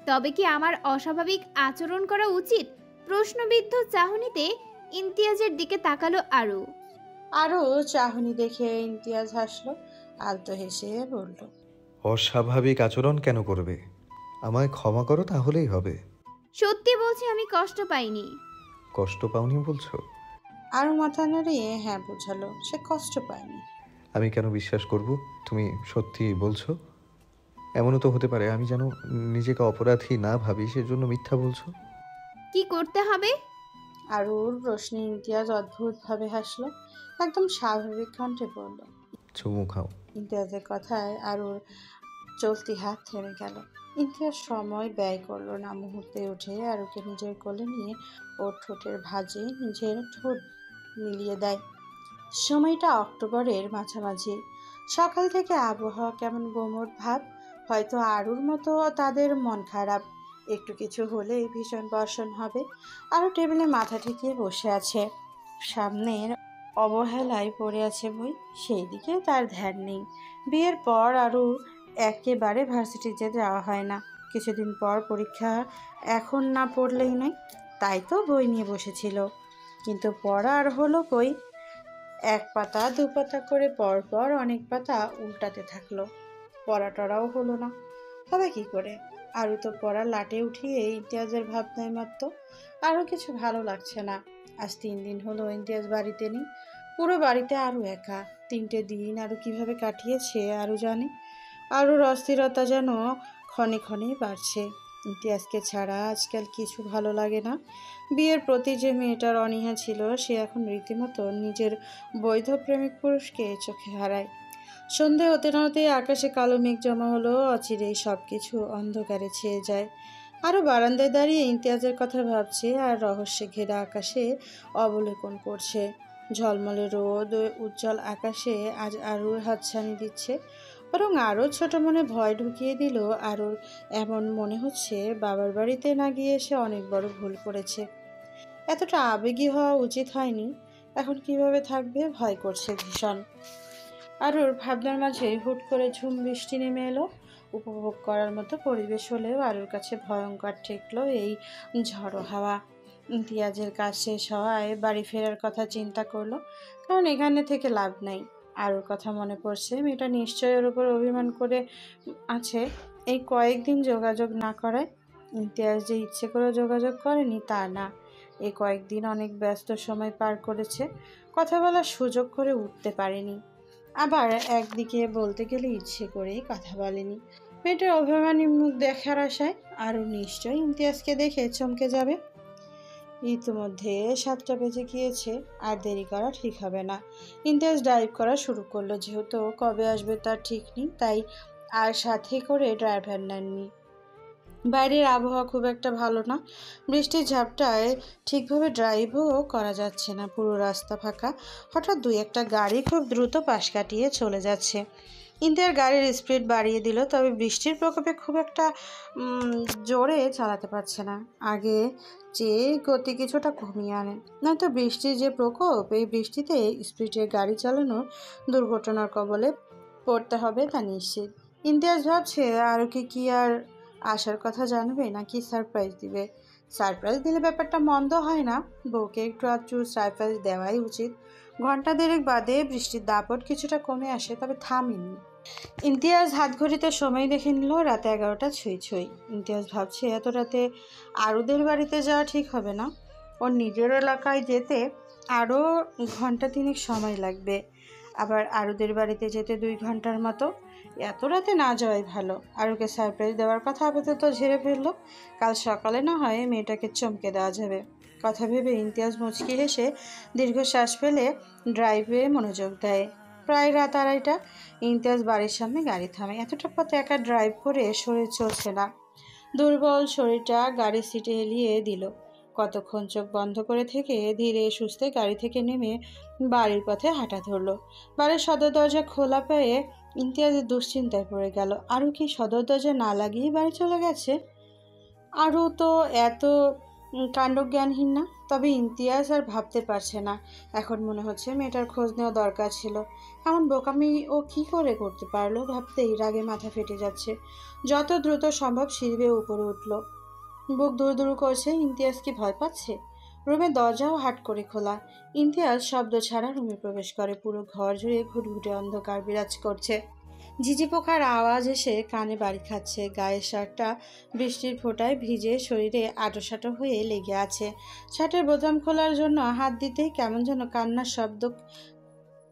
তবে কি আমার অস্বাভাবিক আচরণ করা উচিত? প্রশ্নবিদ্ধ চাহনিতে ইমতিয়াজের দিকে তাকালো আরু। আরও চাহনি দেখে ইমতিয়াজ হাসলো, আলতো হেসে বলল, অস্বাভাবিক আচরণ কেন করবে? আমায় ক্ষমা করো, তাহলেই হবে। সত্যি বলছি, আমি কষ্ট পাইনি। কষ্ট পাওনি বলছো? আরও মাথা নাড়িয়ে হ্যাঁ বোঝালো, সে কষ্ট পায়নি। আমি কেন বিশ্বাস করব তুমি সত্যি বলছো? এমনও তো হতে পারে আমি যেন নিজেকে অপরাধী না ভাবি, সেজন্য মিথ্যা বলছো। কি করতে হবে? আরুর প্রশ্নে ইমতিয়াজ অদ্ভুতভাবে হাসলো, একদম স্বাভাবিক কণ্ঠে বলল। চুমু খাও। ইমতিয়াজের কথায় আরুর চলতি হাত থেমে গেল। ইমতিয়াজ সময় ব্যয় করলো না, মুহূর্তে উঠে আরুকে নিজের কোলে নিয়ে ওর ঠোঁটের ভাঁজে নিজের ঠোঁট মিলিয়ে দেয়। সময়টা অক্টোবরের মাঝামাঝি। সকাল থেকে আবহাওয়া কেমন গোমড় ভাব। হয়তো আরুর মতো তাদের মন খারাপ। একটু কিছু হলেই ভীষণ বর্ষণ হবে। আরও টেবিলে মাথা ঠেকিয়ে বসে আছে। সামনের অবহেলায় পড়ে আছে বই, সেই দিকে তার ধ্যান নেই। বিয়ের পর আরও একেবারে ভার্সিটিতে যাওয়া হয় না। কিছুদিন পর পরীক্ষা, এখন না পড়লেই নয়। তাই তো বই নিয়ে বসেছিল, কিন্তু পড়া আর হলো কই। 1 পাতা 2 পাতা করে পরপর অনেক পাতা উল্টাতে থাকলো। পড়াটরাও হলো না। হবে কি করে? আরও তো পড়া লাটে উঠিয়ে ইমতিয়াজের ভাবনায় মাত্র। আরও কিছু ভালো লাগছে না। আজ 3 দিন হলো ইমতিয়াজ বাড়িতে নেই। পুরো বাড়িতে আরও একা। 3টে দিন আরও কিভাবে কাটিয়েছে আরও জানে। আরুর অস্থিরতা যেন ক্ষণে ক্ষণে বাড়ছে। ইমতিয়াজকে ছাড়া আজকাল কিছু ভালো লাগে না। বিয়ের প্রতি যে মেয়েটার অনীহা ছিল, সে এখন রীতিমতো নিজের বৈধ প্রেমিক পুরুষকে চোখে হারায়। সন্ধে হতে না হতে আকাশে কালো মেঘ জমা হলো, অচিরেই সব কিছু অন্ধকারে ছেয়ে যায়। আরও বারান্দায় দাঁড়িয়ে ইমতিয়াজের কথা ভাবছে আর রহস্যে ঘেরা আকাশে অবলোকন করছে। ঝলমলে রোদ উজ্জ্বল আকাশে আজ আরুর হাতছানি দিচ্ছে। বরং আরও ছোট মনে ভয় ঢুকিয়ে দিল আরুর। এমন মনে হচ্ছে বাবার বাড়িতে না গিয়ে সে অনেক বড় ভুল করেছে। এতটা আবেগী হওয়া উচিত হয়নি। এখন কিভাবে থাকবে ভয় করছে ভীষণ। আরুর ভাবনার মাঝে হুট করে ঝুম বৃষ্টি নেমে এলো। উপভোগ করার মতো পরিবেশ হলেও আরুর কাছে ভয়ঙ্কর ঠেকলো এই ঝড়ো হাওয়া। ইমতিয়াজের কাজ শেষ হওয়ায় বাড়ি ফেরার কথা চিন্তা করলো, কারণ এখানে থেকে লাভ নাই। আরুর কথা মনে পড়ছে, মেয়েটা নিশ্চয়ই ওর উপর অভিমান করে আছে এই কয়েকদিন যোগাযোগ না করায়। ইমতিয়াজ যে ইচ্ছে করে যোগাযোগ করেনি তা না, এই কয়েকদিন অনেক ব্যস্ত সময় পার করেছে, কথা বলার সুযোগ করে উঠতে পারেনি। আবার একদিকে বলতে গেলে ইচ্ছে করেই কথা বলেনি। মেয়েটার অভিমানী মুখ দেখার আশায় আরও নিশ্চয়ই ইমতিয়াজকে দেখে চমকে যাবে। ইতিমধ্যে 7টা বেজে গিয়েছে, আর দেরি করা ঠিক হবে না। ইমতিয়াজ ড্রাইভ করা শুরু করলো। যেহেতু কবে আসবে তার ঠিক নেই, তাই আর সাথে করে ড্রাইভার নেননি। বাইরের আবহাওয়া খুব একটা ভালো না, বৃষ্টির ঝাপটায় ঠিকভাবে ড্রাইভও করা যাচ্ছে না, পুরো রাস্তা ফাঁকা। হঠাৎ 2-1টা গাড়ি খুব দ্রুত পাশ কাটিয়ে চলে যাচ্ছে। ইমতিয়াজ গাড়ির স্পিড বাড়িয়ে দিল, তবে বৃষ্টির প্রকোপে খুব একটা জোরে চালাতে পারছে না। আগে যে গতি কিছুটা কমিয়ে আনে, নয়তো বৃষ্টির যে প্রকোপ, এই বৃষ্টিতে স্পিডে গাড়ি চালানোর দুর্ঘটনার কবলে পড়তে হবে তা নিশ্চিত। ইমতিয়াজ ভাবছে আরুকে কি আর আসার কথা জানবে নাকি সারপ্রাইজ দিবে। সারপ্রাইজ দিলে ব্যাপারটা মন্দ হয় না, বউকে একটু আধটু সারপ্রাইজ দেওয়াই উচিত। ঘন্টা দেড়েক বাদে বৃষ্টির দাপট কিছুটা কমে আসে, তবে থামেনি। ইমতিয়াজ হাত ঘড়িতে সময় দেখে নিল, রাতে 11টা ছুঁই ছুঁই। ইমতিয়াজ ভাবছে এত রাতে আরুদের বাড়িতে যাওয়া ঠিক হবে না, ওর নিজের এলাকায় যেতে আরও ঘন্টা 3 সময় লাগবে, আবার আরুদের বাড়িতে যেতে 2 ঘন্টার মতো। এত রাতে না যাওয়াই ভালো। আরুকে সারপ্রাইজ দেওয়ার কথা আপাতত ঝেড়ে ফেললো, কাল সকালে না হয় মেয়েটাকে চমকে দেওয়া যাবে। কথা ভেবে ইমতিয়াজ মুচকি হেসে দীর্ঘশ্বাস ফেলে ড্রাইভে মনোযোগ দেয়। প্রায় রাত 2:30টা। ইমতিয়াজ বাড়ির সামনে গাড়ি থামে। এতটা পথ একা ড্রাইভ করে শরীর চলছে না, দুর্বল শরীরটা গাড়ির সিটে এলিয়ে দিল। কতক্ষণ চোখ বন্ধ করে থেকে ধীরে সুস্থে গাড়ি থেকে নেমে বাড়ির পথে হাঁটা ধরল। বাড়ির সদর দরজা খোলা পেয়ে ইমতিয়াজের দুশ্চিন্তায় পড়ে গেল। আরও কি সদর দরজা না লাগিয়ে বাড়ি চলে গেছে? আরও তো এত কাণ্ডজ্ঞানহীন না। তবে ইমতিয়াজ আর ভাবতে পারছে না। এখন মনে হচ্ছে মেয়েটার খোঁজ নেওয়া দরকার ছিল। এমন বোকামি ও কি করে করতে পারলো ভাবতেই রাগে মাথা ফেটে যাচ্ছে। যত দ্রুত সম্ভব সিঁড়ি বেয়ে উপরে উঠল। বুক দুরু করছে। ইমতিয়াজ কি ভয় পাচ্ছে? রুমের দরজাও হাট করে খোলা। ইমতিয়াজ শব্দ ছাড়া রুমে প্রবেশ করে। পুরো ঘর জুড়ে ঘুটঘুটে অন্ধকার বিরাজ করছে। ঝিঝি পোকার আওয়াজ এসে কানে বাড়ি খাচ্ছে। গায়ের শার্টটা বৃষ্টির ফোঁটায় ভিজে শরীরে আঁটোসাঁটো হয়ে লেগে আছে। শার্টের বোতাম খোলার জন্য হাত দিতেই কেমন যেন কান্নার শব্দ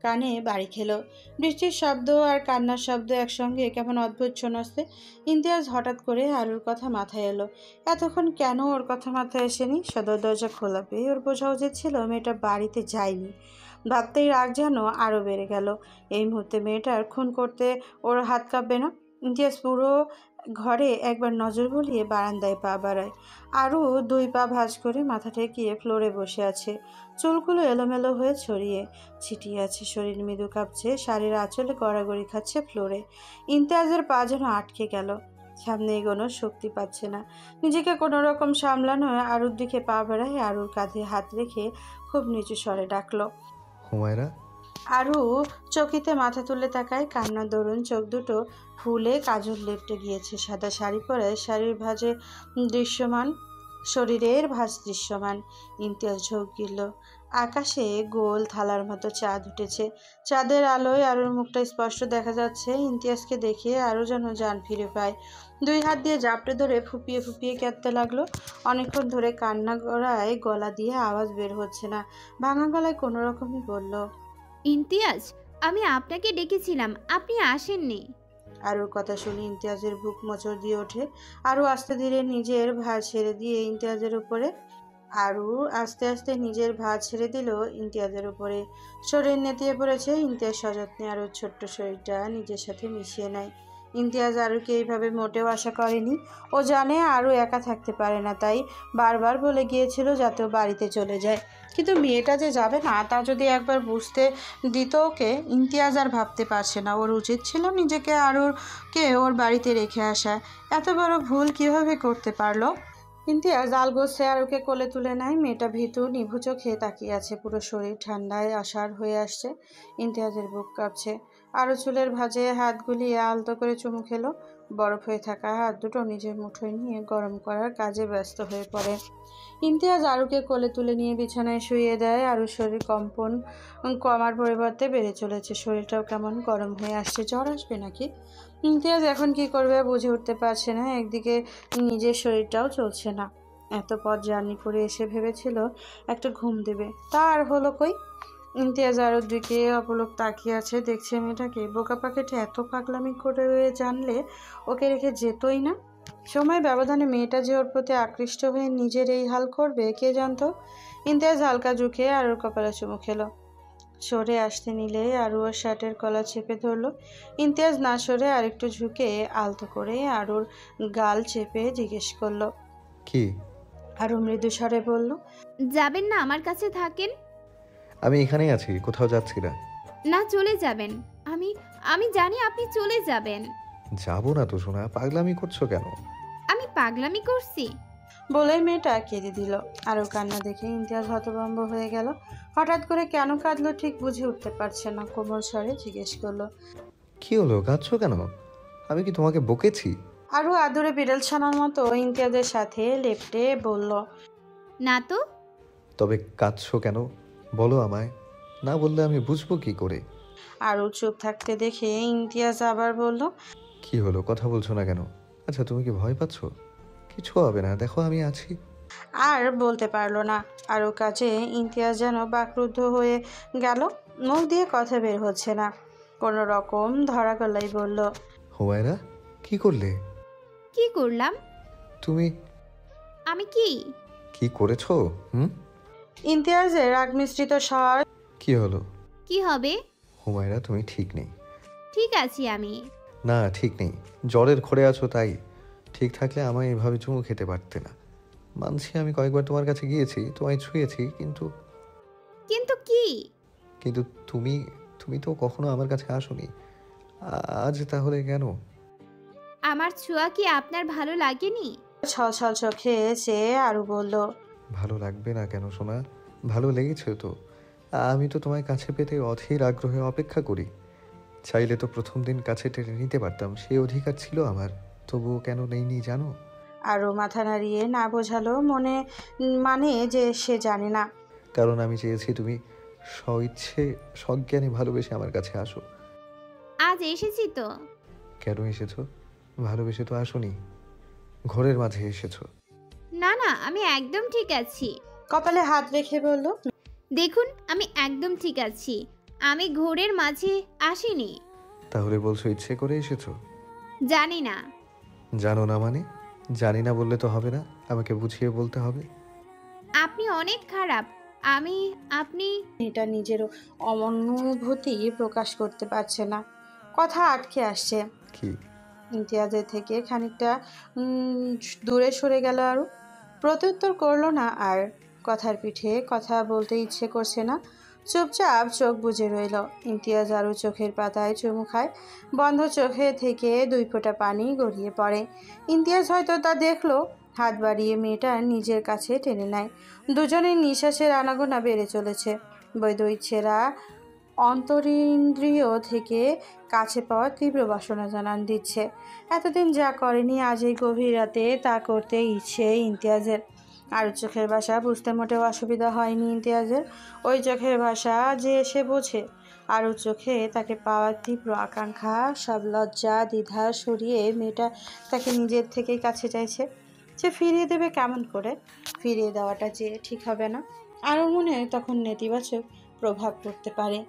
কানে বাড়ি খেলো। বৃষ্টির শব্দ আর কান্নার শব্দ একসঙ্গে কেমন অদ্ভুত শোনাচ্ছে। ইমতিয়াজ হঠাৎ করে আরুর কথা মাথায় এলো। এতক্ষণ কেন ওর কথা মাথায় আসেনি? সদর দরজা খোলা পেয়ে ওর বোঝা উচিত ছিল মেয়েটা বাড়িতে যায়নি। ভাবতেই রাগ যেন আরও বেড়ে গেল। এই মুহূর্তে মেয়েটার খুন করতে ওর হাত কাঁপবে না? ইমতিয়াজ পুরো ঘরে একবার নজর বুলিয়ে বারান্দায় পা বাড়ায়। আরও 2 পা ভাঁজ করে মাথা ঠেকিয়ে ফ্লোরে বসে আছে। চুলগুলো এলোমেলো হয়ে ছড়িয়ে ছিটিয়ে আছে, শরীর মৃদু কাঁপছে, শাড়ির আঁচলে গড়াগড়ি খাচ্ছে ফ্লোরে। ইমতিয়াজের পা যেন আটকে গেল, সামনে এগোনোর শক্তি পাচ্ছে না। নিজেকে কোনো রকম সামলানো আরুর দিকে পা বাড়ায়, আরুর কাঁধে হাত রেখে খুব নিচু স্বরে ডাকলো, হুমায়রা। আরু চকিতে মাথা তুলে তাকায়। কান্নার দরুন চোখ দুটো ফুলে কাজল লেপটে গিয়েছে। সাদা শাড়ি পরে শাড়ির ভাঁজে দৃশ্যমান, শরীরের ভাঁজ দৃশ্যমান। ইমতিয়াজ ঝোঁক গিলল। আকাশে গোল থালার মতো চাঁদ উঠেছে। চাঁদের আলোয় আরুর মুখটা স্পষ্ট দেখা যাচ্ছে। ইমতিয়াজকে দেখে আরও যেন জান ফিরে পায়। 2 হাত দিয়ে জাপটে ধরে ফুপিয়ে ফুপিয়ে কাঁদতে লাগলো। অনেকক্ষণ ধরে কান্না গড়ায় গলা দিয়ে আওয়াজ বের হচ্ছে না। ভাঙা গলায় কোনো রকমই বলল, ইমতিয়াজ, আমি আপনাকে ডেকেছিলাম, আপনি আসেননি। আরুর কথা শুনে ইমতিয়াজের বুক মোচড় দিয়ে ওঠে। আরু আস্তে ধীরে নিজের ভাঁজ ছেড়ে দিয়ে ইমতিয়াজের উপরে আস্তে আস্তে নিজের ভাঁজ ছেড়ে দিল ইমতিয়াজের উপরে। শরীর নেতিয়ে পড়েছে। ইমতিয়াজ সযত্নে আরুর ছোট্ট শরীরটা নিজের সাথে মিশিয়ে নেয়। ইমতিয়াজ আরুকে এইভাবে মোটেও আশা করেনি। ও জানে আরু একা থাকতে পারে না, তাই বারবার বলে গিয়েছিল যাতে ও বাড়িতে চলে যায়। কিন্তু মেয়েটা যে যাবে না তা যদি একবার বুঝতে দিত ওকে। ইমতিয়াজ আর ভাবতে পারছে না। ওর উচিত ছিল নিজেকে আরুকে ওর বাড়িতে রেখে আসা। এত বড় ভুল কিভাবে করতে পারলো? ইমতিয়াজ আলগোছে আরুকে কোলে তুলে নেয়। মেয়েটা ভীতু নিভু চোখে তাকিয়ে আছে। পুরো শরীর ঠান্ডায় আষাঢ় হয়ে আসছে। ইমতিয়াজের বুক কাঁপছে। আরু চুলের ভাঁজে হাত গুলিয়ে আলতো করে চুমু খেলো। বরফ হয়ে থাকা হাত দুটো নিজের মুঠোয় নিয়ে গরম করার কাজে ব্যস্ত হয়ে পড়ে। ইমতিয়াজ আরুকে কোলে তুলে নিয়ে বিছানায় শুইয়ে দেয়। আরুর শরীর কম্পন কমার পরিবর্তে বেড়ে চলেছে। শরীরটাও কেমন গরম হয়ে আসছে। জ্বর আসবে নাকি? ইমতিয়াজ এখন কি করবে বুঝে উঠতে পারছে না। একদিকে নিজের শরীরটাও চলছে না। এত পথ জার্নি করে এসে ভেবেছিল একটা ঘুম দেবে, তা আর হলো কই। ইমতিয়াজ আরোর দিকে অপলক তাকিয়ে আছে, দেখছে মেয়েটাকে। বোকা পাখিটা এত পাগলামি করে জানলে ওকে রেখে যেতই না। সময় ব্যবধানে মেয়েটা যে ওর প্রতি আকৃষ্ট হয়ে নিজের এই হাল করবে কে জানতো। ইমতিয়াজ হালকা ঝুঁকে আরুর কপালে চুমু খেলো। সরে আসতে নিলে আরু ওর শার্টের কলার চেপে ধরলো। ইমতিয়াজ না সরে আরেকটু ঝুঁকে আলতো করে আরুর গাল চেপে জিজ্ঞেস করলো। কি? আরু মৃদু স্বরে বলল, যাবেন না, আমার কাছে থাকেন। আমি এখানেই আছি, কোথাও যাচ্ছি না। না, চলে যাবেন। আমি আমি জানি আপনি চলে যাবেন। যাবো না তো সোনা, পাগলামি করছো কেন? আমি পাগলামি করছি? বলেই মেয়েটা কেঁদে দিল। আরও কান্না দেখে ইমতিয়াজ হতভম্ব হয়ে গেল। হঠাৎ করে কেন কাঁদলো ঠিক বুঝে উঠতে পারছে না। কোমল স্বরে জিজ্ঞেস করলো, কি হলো, কাঁদছো কেন? আমি কি তোমাকে বকেছি? আরও আদুরে বিড়াল ছানার মতো ইমতিয়াজের সাথে লেপটে বলল, না তো। তবে কাঁদছো কেন বলো আমায়, না বললে আমি বুঝবো কি করে? আরও চুপ থাকতে দেখে ইমতিয়াজ আবার বলল, কি হলো, কথা বলছো না কেন? আচ্ছা, তুমি কি ভয় পাচ্ছো? কিছু হবে না, দেখো আমি আছি। আর বলতে পারলো না। আরও কাছে ইমতিয়াজ যেন বাকরুদ্ধ হয়ে গেল। মুখ দিয়ে কথা বের হচ্ছে না। কোনো রকম ধরা গলায় বলল, হুমায়রা, কি করলে? কি করলাম? তুমি আমি কি? কি করেছো? ইমতিয়াজের রাগ মিশ্রিত স্বর। কি হলো? কি হবে? হুমায়রা, তুমি ঠিক নেই। ঠিক আছি আমি। না, ঠিক নেই। জ্বরের ঘরে আছো তাই। ঠিক থাকলে আমায় এভাবে চুমু খেতে পারতে না। মানছি আমি কয়েকবার তোমার কাছে গিয়েছি, তোমায় ছুঁয়েছি, কিন্তু কিন্তু কি? কিন্তু তুমি তুমি তো কখনো আমার কাছে আসোনি। আজ তাহলে কেন? আমার ছোঁয়া কি আপনার ভালো লাগেনি? ছল ছল চোখে চেয়ে আরু বলল, ভালো লাগবে না কেন সোনা? ভালো লেগেছে তো। আমি তো তোমায় কাছে পেতে অধীর আগ্রহে অপেক্ষা করি। চাইলে তো প্রথম দিন কাছে টেনে নিতে পারতাম, সেই অধিকার ছিল আমার। তবুও কেন নেইনি জানো? আরও মাথা নাড়িয়ে না বোঝালো মনে, মানে যে সে জানে না। কারণ আমি চেয়েছি তুমি স্বইচ্ছে সজ্ঞানে ভালোবেসে আমার কাছে আসো। আজ এসেছি তো। কেন এসেছো? ভালোবেসে তো আসোনি, ঘরের মাঝে এসেছো। না না, আমি একদম ঠিক আছি। কপালে হাত রেখে বলল, দেখুন, আমি একদম ঠিক আছি। আমি ঘোরের মাঝে আসিনি। তাহলে বলছো ইচ্ছে করে এসেছো? জানি না। জানো না মানে? জানি না বললে তো হবে না, আমাকে বুঝিয়ে বলতে হবে। আপনি অনেক খারাপ। আপনি এটা নিজেরও অনুভূতি প্রকাশ করতে পারছে না। কথা আটকে আসছে। কি? ইমতিয়াজের থেকে খানিকটা উম, দূরে সরে গেল আরু। প্রত্যুত্তর করলো না আর। কথার পিঠে কথা বলতে ইচ্ছে করছে না। চুপচাপ চোখ বুজে রইল। ইমতিয়াজ আরু চোখের পাতায় চুমু খায়। বন্ধ চোখে থেকে 2 ফোঁটা পানি গড়িয়ে পড়ে। ইমতিয়াজ হয়তো তা দেখলো। হাত বাড়িয়ে মেয়েটা নিজের কাছে টেনে নেয়। দুজনের নিঃশ্বাসের আনাগোনা বেড়ে চলেছে। বৈধ ইচ্ছেরা অন্তরিন্দ্রিয় থেকে কাছে পাওয়ার তীব্র বাসনা জানান দিচ্ছে। এতদিন যা করেনি আজ এই গভীর রাতে তা করতে ইচ্ছে ইমতিয়াজের। আর চোখের ভাষা বুঝতে মোটেও অসুবিধা হয়নি ইমতিয়াজের। ওই চোখের ভাষা যে এসে বোঝে। আরও চোখে তাকে পাওয়ার তীব্র আকাঙ্ক্ষা, সব লজ্জা দ্বিধা সরিয়ে মেয়েটা তাকে নিজের থেকেই কাছে চাইছে। সে ফিরিয়ে দেবে কেমন করে? ফিরিয়ে দেওয়াটা যে ঠিক হবে না। আরও মনে তখন নেতিবাচক প্রভাব পড়তে পারে।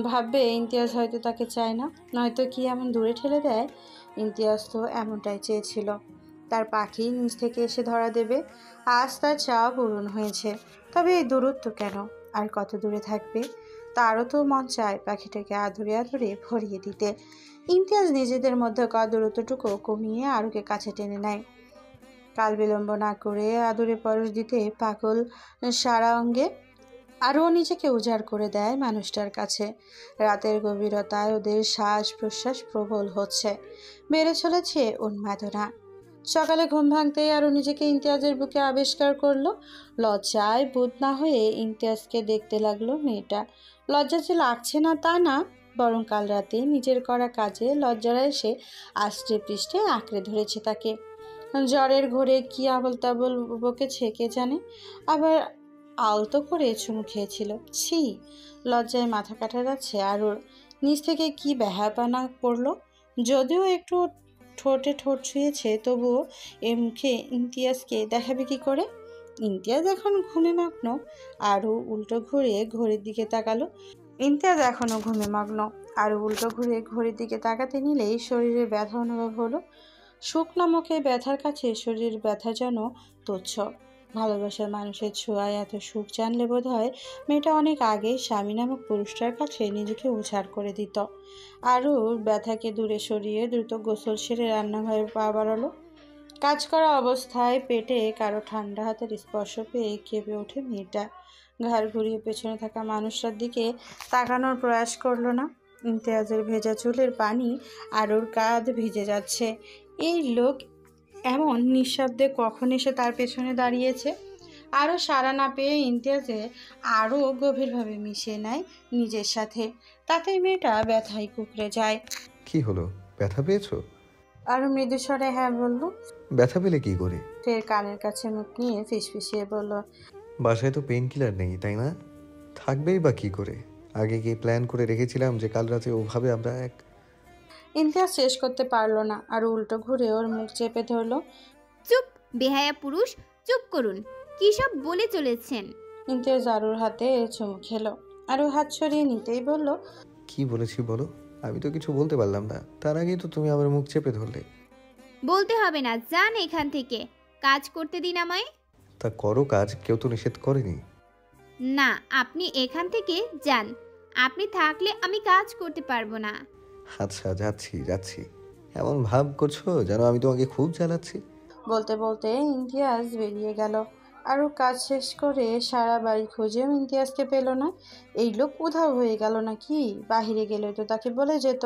ভাববে ইমতিয়াজ হয়তো তাকে চায় না, নয়তো কি এমন দূরে ঠেলে দেয়। ইমতিয়াজ তো এমনটাই চেয়েছিল। তার পাখি নিজ থেকে এসে ধরা দেবে। আজ তার চাওয়া পূরণ হয়েছে। তবে এই দূরত্ব কেন? আর কত দূরে থাকবে? তারও তো মন চায় পাখিটাকে আদরে আদরে ভরিয়ে দিতে। ইমতিয়াজ নিজেদের মধ্যকার দূরত্বটুকু কমিয়ে আরুকে কাছে টেনে নেয়। কাল বিলম্ব না করে আদরে পরশ দিতে পাগল সারা অঙ্গে। আরও নিজেকে উজাড় করে দেয় মানুষটার কাছে। রাতের গভীরতায় ওদের শ্বাস প্রশ্বাস প্রবল হচ্ছে। বেড়ে চলেছে উন্মাদনা। সকালে ঘুম ভাঙতেই আরও নিজেকে ইমতিয়াজের বুকে আবিষ্কার করলো। লজ্জায় বুঁদ না হয়ে ইমতিয়াজকে দেখতে লাগলো মেয়েটা। লজ্জা যে লাগছে না তা না, বরং কাল রাতে নিজের করা কাজে লজ্জারা এসে আষ্টে পৃষ্ঠে আঁকড়ে ধরেছে তাকে। জ্বরের ঘোরে কি আবল তাবল বকেছে কে জানে। আবার আলতো করে চুমু খেয়েছিল। লজ্জায় মাথা কাটা যাচ্ছে। আর ওর নিচ থেকে কি ব্যাহাপানা করলো। যদিও একটু ঠোঁটে ঠোঁট ছুঁয়েছে, তবুও এ মুখে ইমতিয়াজকে দেখাবে কি করে? ইমতিয়াজ এখন ঘুমে মগ্ন। আরও উল্টো ঘুরে ঘড়ির দিকে তাকালো। ইমতিয়াজ এখনও ঘুমে মগ্ন। আরও উল্টো ঘুরে ঘড়ির দিকে তাকাতে নিলেই শরীরে ব্যথা অনুভব হলো। সুখ নামক এই ব্যথার কাছে শরীরের ব্যথা যেন তুচ্ছ। ভালোবাসার মানুষের ছোঁয়ায় এত সুখ জানলে বোধ হয় মেয়েটা অনেক আগেই স্বামী নামক পুরুষটার কাছে নিজেকে উজাড় করে দিত। আরও ব্যথাকে দূরে সরিয়ে দ্রুত গোসল সেরে রান্নাঘরে পা বাড়ালো। কাজ করা অবস্থায় পেটে কারো ঠান্ডা হাতের স্পর্শ পেয়ে কেঁপে ওঠে মেয়েটা। ঘাড় ঘুরিয়ে পেছনে থাকা মানুষটার দিকে তাকানোর প্রয়াস করলো না। ইমতিয়াজের ভেজা চুলের পানি আরুর কাঁধ ভিজে যাচ্ছে। এই লোক এমন নিঃশব্দে কখন এসে তার পেছনে দাঁড়িয়েছে? আরও সাড়া না পেয়ে ইমতিয়াজে আরও গভীরভাবে মিশিয়ে নেয় নিজের সাথে। তাতেই মেয়েটা ব্যথায় কুঁকড়ে যায়। কি হলো, ব্যথা পেয়েছো? আরও মৃদুস্বরে হ্যাঁ বলল। ব্যথা পেলে কি করে? ফের কানের কাছে মুখ নিয়ে ফিসফিসিয়ে বলল, বাসায় তো পেইন কিলার নেই, তাই না? থাকবেই বা কি করে? আগে গিয়ে প্ল্যান করে রেখেছিলাম যে কাল রাতে ওভাবে আমরা এক... ইমতিয়াজ শেষ করতে পারলো না, আর উল্টো ঘুরে ওর মুখ চেপে ধরলো। চুপ বেহায়া পুরুষ, চুপ করুন। কী সব বলে চলেছেন? ইমতিয়াজ আরুর হাতে চুমু খেলো। আরু হাত সরিয়ে নিতেই বলল, কি বলেছি বলো? আমি তো কিছু বলতে পারলাম না, তার আগেই তো তুমি আমার মুখ চেপে ধরলে। বলতে হবে না, যান এখান থেকে। কাজ করতে দিন আমায়। তা করো কাজ, কেউ তো নিষেধ করেনি। না, আপনি এখান থেকে যান। আপনি থাকলে আমি কাজ করতে পারবো না। আচ্ছা, যাচ্ছি যাচ্ছি। এমন ভাব করছো যেন আমি তোমাকে খুব জ্বালাচ্ছি। বলতে বলতে ইমতিয়াজ বেরিয়ে গেল। আরও কাজ শেষ করে সারা বাড়ি খুঁজেও ইমতিয়াজকে পেল না। এই লোক উধাও হয়ে গেল নাকি? বাহিরে গেলে তো তাকে বলে যেত।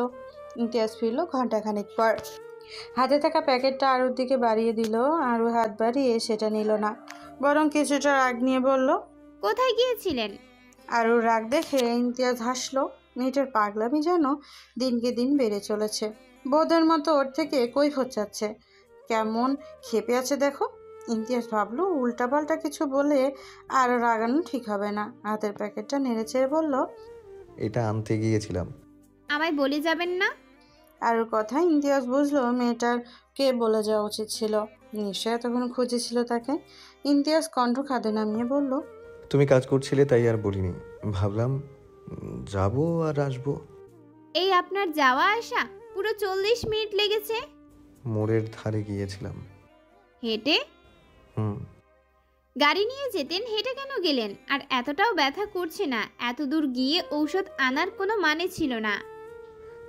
ইমতিয়াজ ফিরল ঘন্টাখানেক পর। হাতে থাকা প্যাকেটটা আরুর দিকে বাড়িয়ে দিল। আরু হাত বাড়িয়ে সেটা নিল না, বরং কিছুটা রাগ নিয়ে বলল, কোথায় গিয়েছিলেন? আরুর রাগ দেখে ইমতিয়াজ হাসলো। মেয়েটার পাগলামি যেন দিনকে দিন বেড়ে চলেছে। বোধের মতো ওর থেকে কৈফিয়ত চাচ্ছে। কেমন ক্ষেপে আছে দেখো। ইমতিয়াজ ভাবলো উল্টাপাল্টা কিছু বলে আর রাগানো ঠিক হবে না। হাতের প্যাকেটটা নেড়ে চেড়ে বলল, এটা আনতে গিয়েছিলাম। আমায় বলে যাবেন না? আরুর কথা ইমতিয়াজ বুঝলো মেয়েটারকে বলে যাওয়া উচিত ছিল। নিশ্চয় এতক্ষণ খুঁজেছিল তাকে। ইমতিয়াজ কণ্ঠ খাদে নামিয়ে বলল, তুমি কাজ করছিলে তাই আর বলিনি। ভাবলাম যাবো আর আসবো। এই আপনার যাওয়া আসা পুরো 40 মিনিট লেগেছে। মোড়ের ধারে গিয়েছিলাম। হেঁটে? হুম। গাড়ি নিয়ে যেতেন, হেঁটে কেন গেলেন? আর এতটাও ব্যথা করছে না, এত দূর গিয়ে ঔষধ আনার কোনো মানে ছিল না।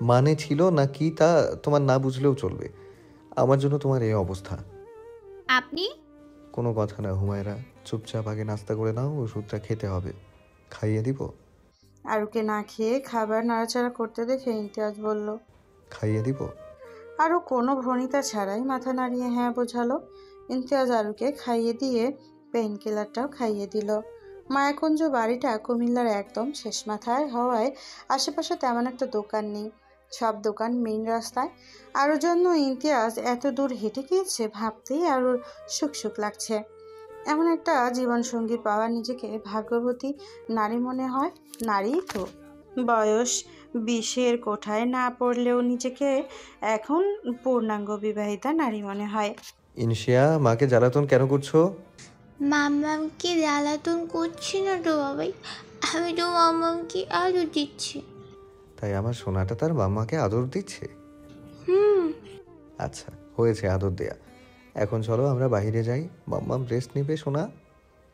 মানে ছিল না কি তা তোমার না বুঝলেও চলবে। আমার জন্য তোমার এই অবস্থা। আপনি? কোনো কথা না হুমায়রা, চুপচাপ আগে নাস্তা করে নাও, ওষুধটা খেতে হবে। খাইয়ে দিব? আরুকে না খেয়ে খাবার নাড়াচাড়া করতে দেখে ইমতিয়াজ বলল, খাইয়ে দিব? আরও কোনো ভ্রণিতা ছাড়াই মাথা নাড়িয়ে হ্যাঁ বোঝালো। ইমতিয়াজ আরুকে খাইয়ে দিয়ে পেইন কিলারটাও খাইয়ে দিল। মায়াকুঞ্জ বাড়িটা কুমিল্লার একদম শেষ মাথায় হওয়ায় আশেপাশে তেমন একটা দোকান নেই। সব দোকান মেইন রাস্তায়। আরুর জন্য ইমতিয়াজ এত দূর হেঁটে গিয়েছে ভাবতেই আরুর সুখ সুখ লাগছে। এমন একটা জীবনসঙ্গী পাওয়া নিজেকে ভাগ্যবতী নারী মনে হয়। নারী তো। বয়স 20-এর কোঠায় না পড়লেও নিজেকে এখন পূর্ণাঙ্গ বিবাহিতা নারী মনে হয়। ইনশিয়া, মাকে জ্বালাতন কেন করছো? মাম্মামকে জ্বালাতন করছি না তো বাবাই, আমি তো মাম্মামকে আদর দিচ্ছি। তাই আমার সোনাটা তার মাম্মাকে আদর দিচ্ছে? হুম। আচ্ছা, হয়েছে আদর দেয়া। এখন চলো আমরা বাইরে যাই, মাম্মাম রেস্ট নেবে। সোনা,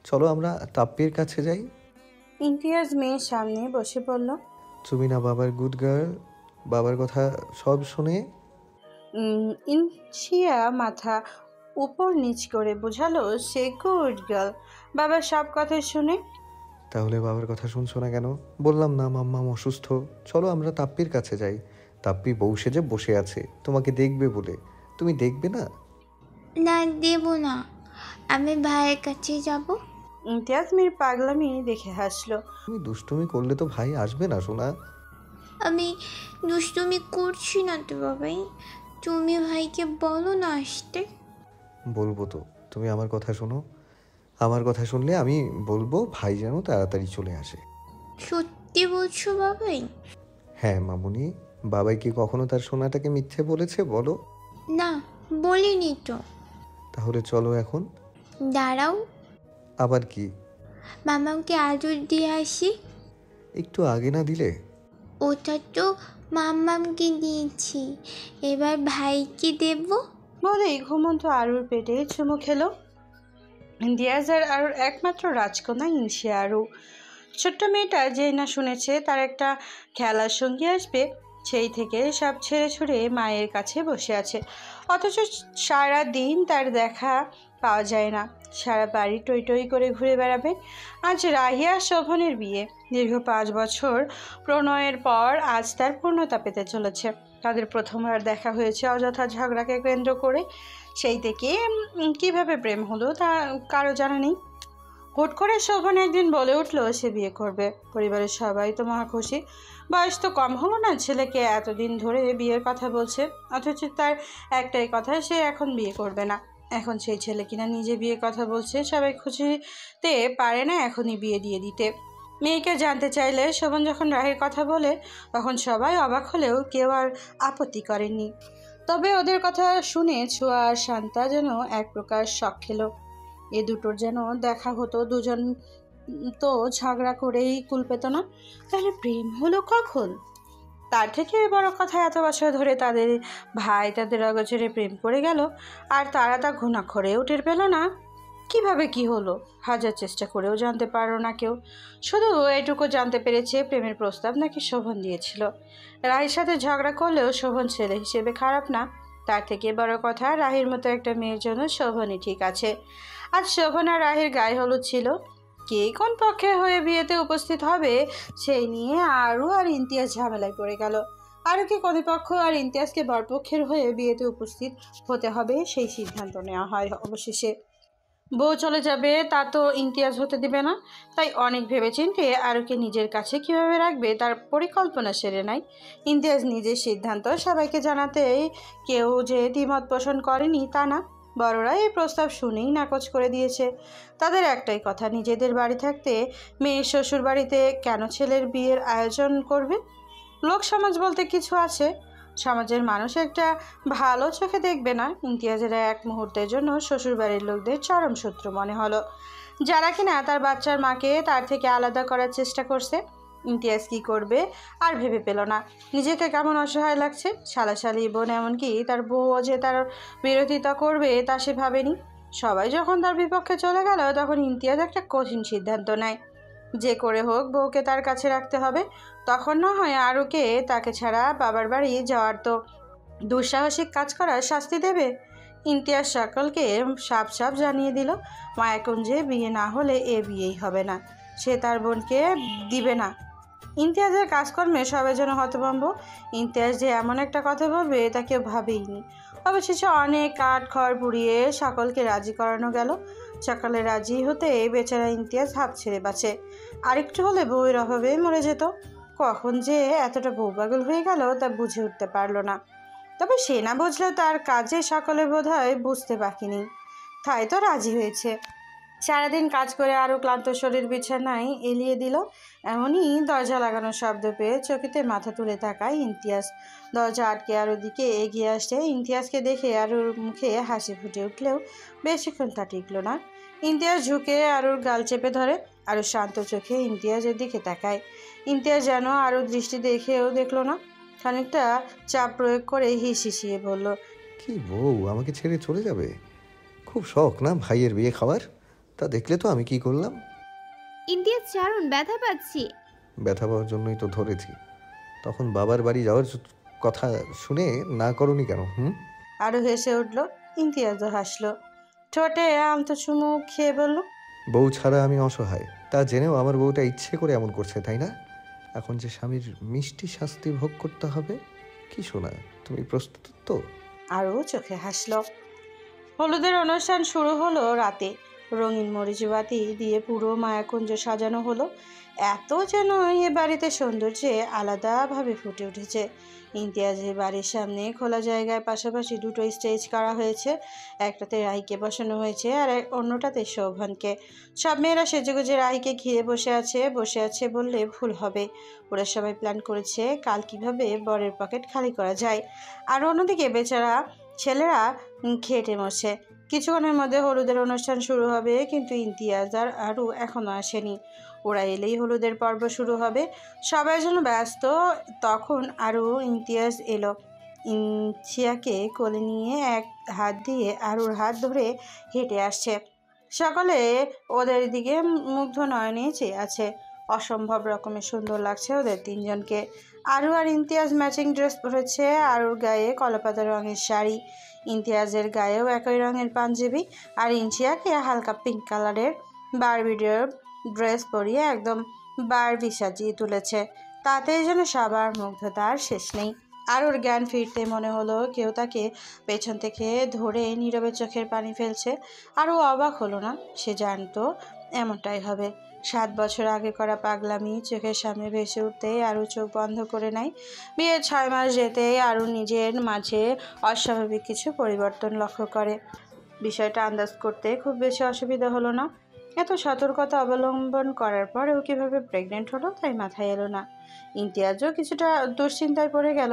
চলো আমরা তাপ্পির কাছে যাই। ইমতিয়াজ মেয়ের সামনে বসে পড়ল। তুমি না বাবার গুড গার্ল, বাবার কথা সব শুনে। ইনশিয়া মাথা উপর নিচ করে বোঝালো সে গুড গার্ল। বাবার সব কথা শুনে। তাহলে বাবার কথা শুনছো না কেন? বললাম না মাম্মাম অসুস্থ, চলো আমরা তাপ্পির কাছে যাই। তাপ্পি বউ সেজে বসে আছে তোমাকে দেখবে বলে। তুমি দেখবে না? না, দেব না, আমি ভাইয়ের কাছে যাব। ইমতিয়াজ মেয়ের পাগলামি দেখে হাসলো। তুমি দুষ্টুমি করলে তো ভাই আসবে না সোনা। আমি দুষ্টুমি করছি না তো বাবাই, তুমি ভাইকে বলো না আসতে। বলবো তো, তুমি আমার কথা শোনো। আমার কথা শুনলে আমি বলবো ভাই যেন তাড়াতাড়ি চলে আসে। সত্যি বলছো বাবাই? হ্যাঁ মামুনি, বাবাই কি কখনো তার সোনাটাকে মিথ্যে বলেছে বলো? না, বলিনি তো। তাহলে চলো এখন। দাঁড়াও, আবার কি? মামাকে আদর দিয়ে আসি। একটু আগে না দিলে? ওটা তো মামামকে দিয়েছি, এবার ভাইকে দেব। বলেই ঘুমন্ত আরুর পেটে চুমু খেলো। ইমতিয়াজ আর আরুর একমাত্র রাজকন্যা ইনসি আরু। ছোট্ট মেয়েটা যেই না শুনেছে তার একটা খেলার সঙ্গী আসবে, সেই থেকে সব ছেড়ে ছুড়ে মায়ের কাছে বসে আছে। অথচ সারা দিন তার দেখা পাওয়া যায় না। সারা বাড়ি টই টই করে ঘুরে বেড়াবে। আজ রাহিয়া শোভনের বিয়ে। দীর্ঘ 5 বছর প্রণয়ের পর আজ তার পূর্ণতা পেতে চলেছে। তাদের প্রথমবার দেখা হয়েছে অযথা ঝগড়াকে কেন্দ্র করে। সেই থেকে কিভাবে প্রেম হলো তা কারো জানা নেই। হুট করে শোভন একদিন বলে উঠলো সে বিয়ে করবে। পরিবারের সবাই তো মহা খুশি। বয়স তো কম হলো না, ছেলেকে এতদিন ধরে বিয়ের কথা বলছে, অথচ তার একটাই কথা, সে এখন বিয়ে করবে না। এখন সেই ছেলে কিনা নিজে বিয়ে কথা বলছে। সবাই খুশিতে পারে না এখনই বিয়ে দিয়ে দিতে। মেয়েকে জানতে চাইলে শোভন যখন রাহের কথা বলে তখন সবাই অবাক হলেও কেউ আর আপত্তি করেননি। তবে ওদের কথা শুনে ছোঁয়া আর শান্তা যেন এক প্রকার শখ খেলো। এ দুটোর যেন দেখা হতো, দুজন তো ঝগড়া করেই কুল পেত না, তাহলে প্রেম হলো কখন? তার থেকে বড় কথা, এত বছর ধরে তাদের ভাই তাদের অগোচরে প্রেম করে গেল আর তারা তা ঘুণাক্ষরেও টের পেল না। কিভাবে কি হলো? হাজার চেষ্টা করেও জানতে পারলো না কেউ। শুধু এটুকু জানতে পেরেছে প্রেমের প্রস্তাব নাকি শোভন দিয়েছিল। রাহির সাথে ঝগড়া করলেও শোভন ছেলে হিসেবে খারাপ না। তার থেকে বড় কথা, রাহির মতো একটা মেয়ের জন্য শোভনই ঠিক আছে। আজ শোভন আর রাহির গায়ে হলুদ ছিল। কে কোন পক্ষে হয়ে বিয়েতে উপস্থিত হবে সেই নিয়ে আরু আর ইমতিয়াজ ঝামেলায় পড়ে গেল। আরুকে কনেপক্ষ আর ইমতিয়াজকে বরপক্ষের হয়ে বিয়েতে উপস্থিত হতে হবে সেই সিদ্ধান্ত নেওয়া হয় অবশেষে। বউ চলে যাবে তা তো ইমতিয়াজ হতে দিবে না, তাই অনেক ভেবেচিন্তে আরুকে নিজের কাছে কিভাবে রাখবে তার পরিকল্পনা সেরে নেয়। ইমতিয়াজ নিজের সিদ্ধান্ত সবাইকে জানাতেই কেউ যে দ্বিমত পোষণ করেনি তা না, বড়রা এই প্রস্তাব শুনেই নাকচ করে দিয়েছে। তাদের একটাই কথা, নিজেদের বাড়ি থাকতে মেয়ের শ্বশুর বাড়িতে কেন ছেলের বিয়ের আয়োজন করবে? লোক সমাজ বলতে কিছু আছে, সমাজের মানুষ একটা ভালো চোখে দেখবে না। ইমতিয়াজের এক মুহূর্তের জন্য শ্বশুরবাড়ির লোকদের চরম শত্রু মনে হলো, যারা কিনা তার বাচ্চার মাকে তার থেকে আলাদা করার চেষ্টা করছে। ইমতিয়াজ কী করবে আর ভেবে পেল না। নিজেকে কেমন অসহায় লাগছে। শালাশালি বোন, এমনকি তার বউও যে তার বিরোধিতা করবে তা সে ভাবেনি। সবাই যখন তার বিপক্ষে চলে গেল তখন ইমতিয়াজ একটা কঠিন সিদ্ধান্ত নেয়, যে করে হোক বউকে তার কাছে রাখতে হবে। তখন না হয় আরুকে তাকে ছাড়া বাবার বাড়ি যাওয়ার তো দুঃসাহসিক কাজ করার শাস্তি দেবে। ইমতিয়াজ সকলকে সাপ সাপ জানিয়ে দিল, মায়াকুঞ্জে বিয়ে না হলে এ বিয়েই হবে না, সে তার বোনকে দিবে না। ইমতিয়াজের কাজকর্মে সবাই যেন হতভম্ব। ইমতিয়াজ যে এমন একটা কথা বলবে তা কেউ ভাবেইনি। অবশেষে অনেক কাঠ খড় পুড়িয়ে সকলকে রাজি করানো গেল। সকালে রাজি হতে বেচারা ইমতিয়াজ হাঁপ ছেড়ে বাঁচে। আরেকটু হলে বউয়ের অভাবে মরে যেত। কখন যে এতটা বউ পাগল হয়ে গেল তা বুঝে উঠতে পারল না। তবে সে না বুঝলেও তার কাজে সকলে বোধহয় বুঝতে বাকি নেই, তাই তো রাজি হয়েছে। সারাদিন কাজ করে আরও ক্লান্ত শরীর বিছানায় এলিয়ে দিল। এমনই দরজা লাগানোর শব্দ পেয়ে চকিতে মাথা তুলে তাকায় ইমতিয়াজ। দরজা আটকে আরুর দিকে এগিয়ে আসছে। ইমতিয়াজকে দেখে আরুর মুখে হাসি ফুটে উঠলেও বেশিক্ষণ তা টিকল না। ইমতিয়াজ ঝুঁকে আরুর গাল চেপে ধরে। আরু শান্ত চোখে ইমতিয়াজের দিকে তাকায়। ইমতিয়াজ যেন আরুর দৃষ্টি দেখেও দেখল না। খানিকটা চাপ প্রয়োগ করে হিসিয়ে বলল, কি বউ আমাকে ছেড়ে চলে যাবে? খুব শখ না ভাইয়ের বিয়ে খাওয়ার? তা দেখলে তো আমি কি করলাম। ইমতিয়াজ চারণ, ব্যথা পাচ্ছি। ব্যথা পাওয়ার জন্যই তো ধরেছি। তখন বাবার বাড়ি যাওয়ার কথা শুনে না করনি কেন? আরু হেসে উঠল। ইমতিয়াজও হাসলো, ঠোঁটে আলতো চুমু খেয়ে বলল, বউ ছাড়া আমি অসহায়, তা জেনেও আমার বউটা ইচ্ছে করে এমন করছে, তাই না? এখন যে স্বামীর মিষ্টি শাস্তি ভোগ করতে হবে। কি শোনা, তুমি প্রস্তুত তো? আরও চোখে হাসল। হলুদের অনুষ্ঠান শুরু হলো রাতে। রঙিন মরিচ বাতি দিয়ে পুরো মায়াকুঞ্জ সাজানো হলো। এত যেন এ বাড়িতে সৌন্দর্যে আলাদাভাবে ফুটে উঠেছে। ইমতিয়াজের বাড়ির সামনে খোলা জায়গায় পাশাপাশি দুটো স্টেজ করা হয়েছে। একটাতে রাহিকে বসানো হয়েছে আর অন্যটাতে শোভনকে। সব মেয়েরা সেজেগুজে রাহিকে ঘিরে বসে আছে বললে ভুল হবে। ওরা সবাই প্ল্যান করেছে কাল কিভাবে বরের পকেট খালি করা যায়। আর অন্যদিকে বেচারা ছেলেরা খেটে মরছে। কিছুক্ষণের মধ্যে হলুদের অনুষ্ঠান শুরু হবে, কিন্তু ইমতিয়াজ আর আরও এখনও আসেনি। ওরা এলেই হলুদের পর্ব শুরু হবে। সবাই যেন ব্যস্ত। তখন আরও ইমতিয়াজ এলো। ইনচিয়াকে কোলে নিয়ে এক হাত দিয়ে আরুর হাত ধরে হেঁটে আসছে। সকলে ওদের দিকে মুগ্ধ নয়নে চেয়ে আছে। অসম্ভব রকমের সুন্দর লাগছে ওদের তিনজনকে। আরু আর ইমতিয়াজ ম্যাচিং ড্রেস পরেছে। আরুর গায়ে কলাপাতা রঙের শাড়ি, ইমতিয়াজের গায়েও একই রঙের পাঞ্জাবি, আর ইনচিয়াকে হালকা পিঙ্ক কালারের বারবিডের ড্রেস পরিয়ে একদম বারবি সাজিয়ে তুলেছে। তাতেই যেন সবার মুগ্ধতার শেষ নেই। আরুর জ্ঞান ফিরতে মনে হলো কেউ তাকে পেছন থেকে ধরে নীরবে চোখের পানি ফেলছে। আরও অবাক হলো না, সে জানতো এমনটাই হবে। 7 বছর আগে করা পাগলামি চোখের সামনে ভেসে উঠতেই আরও চোখ বন্ধ করে নেয়। বিয়ের 6 মাস যেতেই আরও নিজের মাঝে অস্বাভাবিক কিছু পরিবর্তন লক্ষ্য করে। বিষয়টা আন্দাজ করতে খুব বেশি অসুবিধা হলো না। এত সতর্কতা অবলম্বন করার পরেও কীভাবে প্রেগনেন্ট হলো তাই মাথায় এলো না। ইমতিয়াজও কিছুটা দুশ্চিন্তায় পড়ে গেল।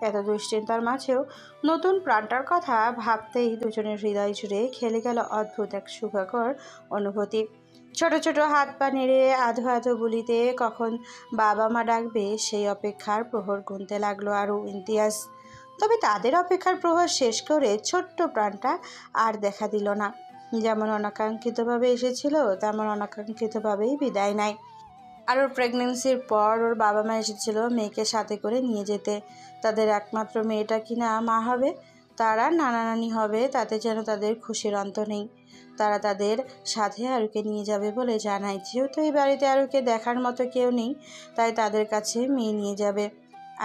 এত দুশ্চিন্তার মাঝেও নতুন প্রাণটার কথা ভাবতেই দুজনের হৃদয় জুড়ে খেলে গেল অদ্ভুত এক সুখকর অনুভূতি। ছোট ছোট হাত পা নেড়ে আধো আধো বুলিতে কখন বাবা মা ডাকবে সেই অপেক্ষার প্রহর গুনতে লাগলো আরও ইমতিয়াজ। তবে তাদের অপেক্ষার প্রহর শেষ করে ছোট্ট প্রাণটা আর দেখা দিল না। যেমন অনাকাঙ্ক্ষিতভাবে এসেছিল তেমন অনাকাঙ্ক্ষিতভাবেই বিদায় নেয়। আর ওর প্রেগনেন্সির পর ওর বাবা মা এসেছিল মেয়েকে সাথে করে নিয়ে যেতে। তাদের একমাত্র মেয়েটা কিনা মা হবে, তারা নানা নানি হবে, তাতে যেন তাদের খুশির অন্ত নেই। তারা তাদের সাথে আরুকে নিয়ে যাবে বলে জানায়। যেহেতু এই বাড়িতে আরুকে দেখার মতো কেউ নেই, তাই তাদের কাছে মেয়ে নিয়ে যাবে।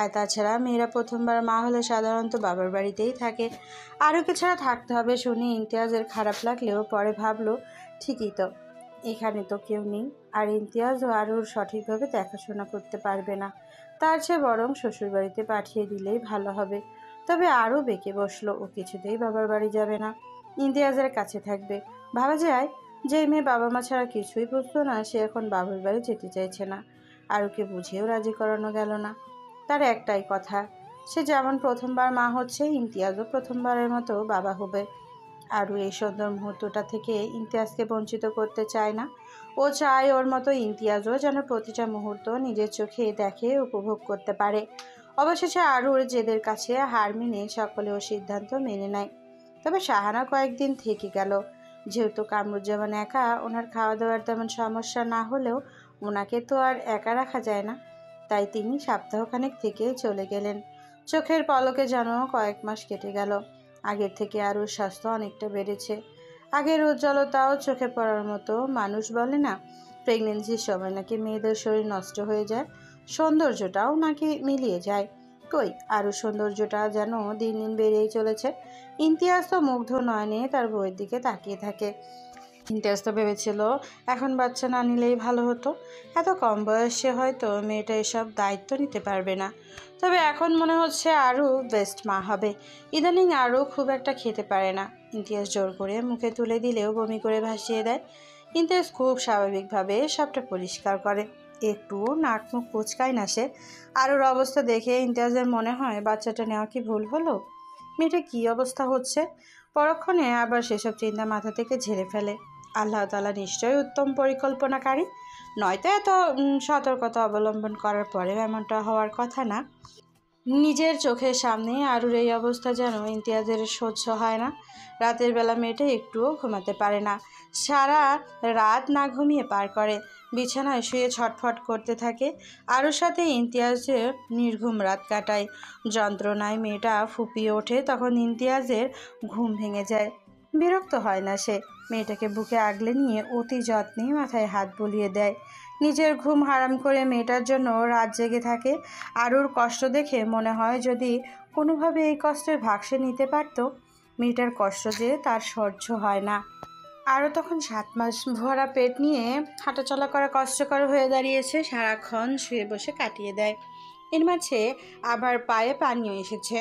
আর তাছাড়া মেয়েরা প্রথমবার মা হলে সাধারণত বাবার বাড়িতেই থাকে। আরুকে ছাড়া থাকতে হবে শুনে ইমতিয়াজের খারাপ লাগলেও পরে ভাবলো ঠিকই তো, এখানে তো কেউ নেই, আর ইমতিয়াজও আরুর সঠিকভাবে দেখাশোনা করতে পারবে না। তার চেয়ে বরং শ্বশুরবাড়িতে পাঠিয়ে দিলেই ভালো হবে। তবে আরও বেঁকে বসলো, ও কিছুতেই বাবার বাড়ি যাবে না, ইমতিয়াজের কাছে থাকবে। ভাবা যায় যে মেয়ে বাবা মা ছাড়া কিছুই বুঝতো না, সে এখন বাবার বাড়ি যেতে চাইছে না। আরুকে বুঝিয়েও রাজি করানো গেল না। তার একটাই কথা, সে যেমন প্রথমবার মা হচ্ছে, ইমতিয়াজও প্রথমবারের মতো বাবা হবে। আরও এই সুন্দর মুহূর্তটা থেকে ইমতিয়াজকে বঞ্চিত করতে চায় না। ও চায় ওর মতো ইমতিয়াজও যেন প্রতিটা মুহূর্ত নিজের চোখে দেখে উপভোগ করতে পারে। অবশেষে আরুর জেদের কাছে হার মেনে সকলে ও সিদ্ধান্ত মেনে নেয়। তবে শাহানা কয়েকদিন থেকে গেল। যেহেতু কামরুজ্জামান একা, ওনার খাওয়া দাওয়ার তেমন সমস্যা না হলেও ওনাকে তো আর একা রাখা যায় না, তাই তিনি সপ্তাহখানেক থেকে চলে গেলেন। চোখের পলকে যেন কয়েক মাস কেটে গেল। আগের থেকে আরুর স্বাস্থ্য অনেকটা বেড়েছে। আগের উজ্জ্বলতাও চোখে পড়ার মতো। মানুষ বলে না প্রেগনেন্সির সময় নাকি মেয়েদের শরীর নষ্ট হয়ে যায়, সৌন্দর্যটাও নাকি মিলিয়ে যায়। কই, আরও সৌন্দর্যটা যেন দিন দিন বেড়েই চলেছে। ইমতিয়াজ তো মুগ্ধ নয়নে তার বউয়ের দিকে তাকিয়ে থাকে। ইমতিয়াজ তো ভেবেছিল এখন বাচ্চা না নিলেই ভালো হতো। এত কম বয়সে হয়তো মেয়েটা এসব দায়িত্ব নিতে পারবে না। তবে এখন মনে হচ্ছে আরও বেস্ট মা হবে। ইদানিং আরও খুব একটা খেতে পারে না। ইমতিয়াজ জোর করে মুখে তুলে দিলেও বমি করে ভাসিয়ে দেয়। ইমতিয়াজ খুব স্বাভাবিকভাবে সবটা পরিষ্কার করে, একটু নাক মুখ কুচকায় না সে। আরুর অবস্থা দেখে ইমতিয়াজের মনে হয় বাচ্চাটা নেওয়া কি ভুল হলো, মেয়েটা কী অবস্থা হচ্ছে। পরক্ষণে আবার সেসব চিন্তা মাথা থেকে ঝেড়ে ফেলে। আল্লাহ তাআলা নিশ্চয়ই উত্তম পরিকল্পনাকারী, নয়তো এত সতর্কতা অবলম্বন করার পরেও এমনটা হওয়ার কথা না। নিজের চোখের সামনে আরুর এই অবস্থা যেন ইমতিয়াজের সহ্য হয় না। রাতের বেলা মেয়েটা একটুও ঘুমাতে পারে না, সারা রাত না ঘুমিয়ে পার করে। বিছানায় শুয়ে ছটফট করতে থাকে। আরুর সাথে ইমতিয়াজের নির্ঘুম রাত কাটায়। যন্ত্রণায় মেয়েটা ফুপিয়ে ওঠে, তখন ইমতিয়াজের ঘুম ভেঙে যায়। বিরক্ত হয় না সে, মেয়েটাকে বুকে আগলে নিয়ে অতি যত্নে মাথায় হাত বুলিয়ে দেয়। নিজের ঘুম হারাম করে মেয়েটার জন্য রাত জেগে থাকে। আরুর কষ্ট দেখে মনে হয় যদি কোনোভাবে এই কষ্টের ভাগ সে নিতে পারত। মেয়েটার কষ্ট যে তার সহ্য হয় না। আরও তখন 7 মাস ভরা পেট নিয়ে হাঁটাচলা করা কষ্টকর হয়ে দাঁড়িয়েছে, সারাক্ষণ শুয়ে বসে কাটিয়ে দেয়। এর মাঝে আবার পায়ে পানিও এসেছে।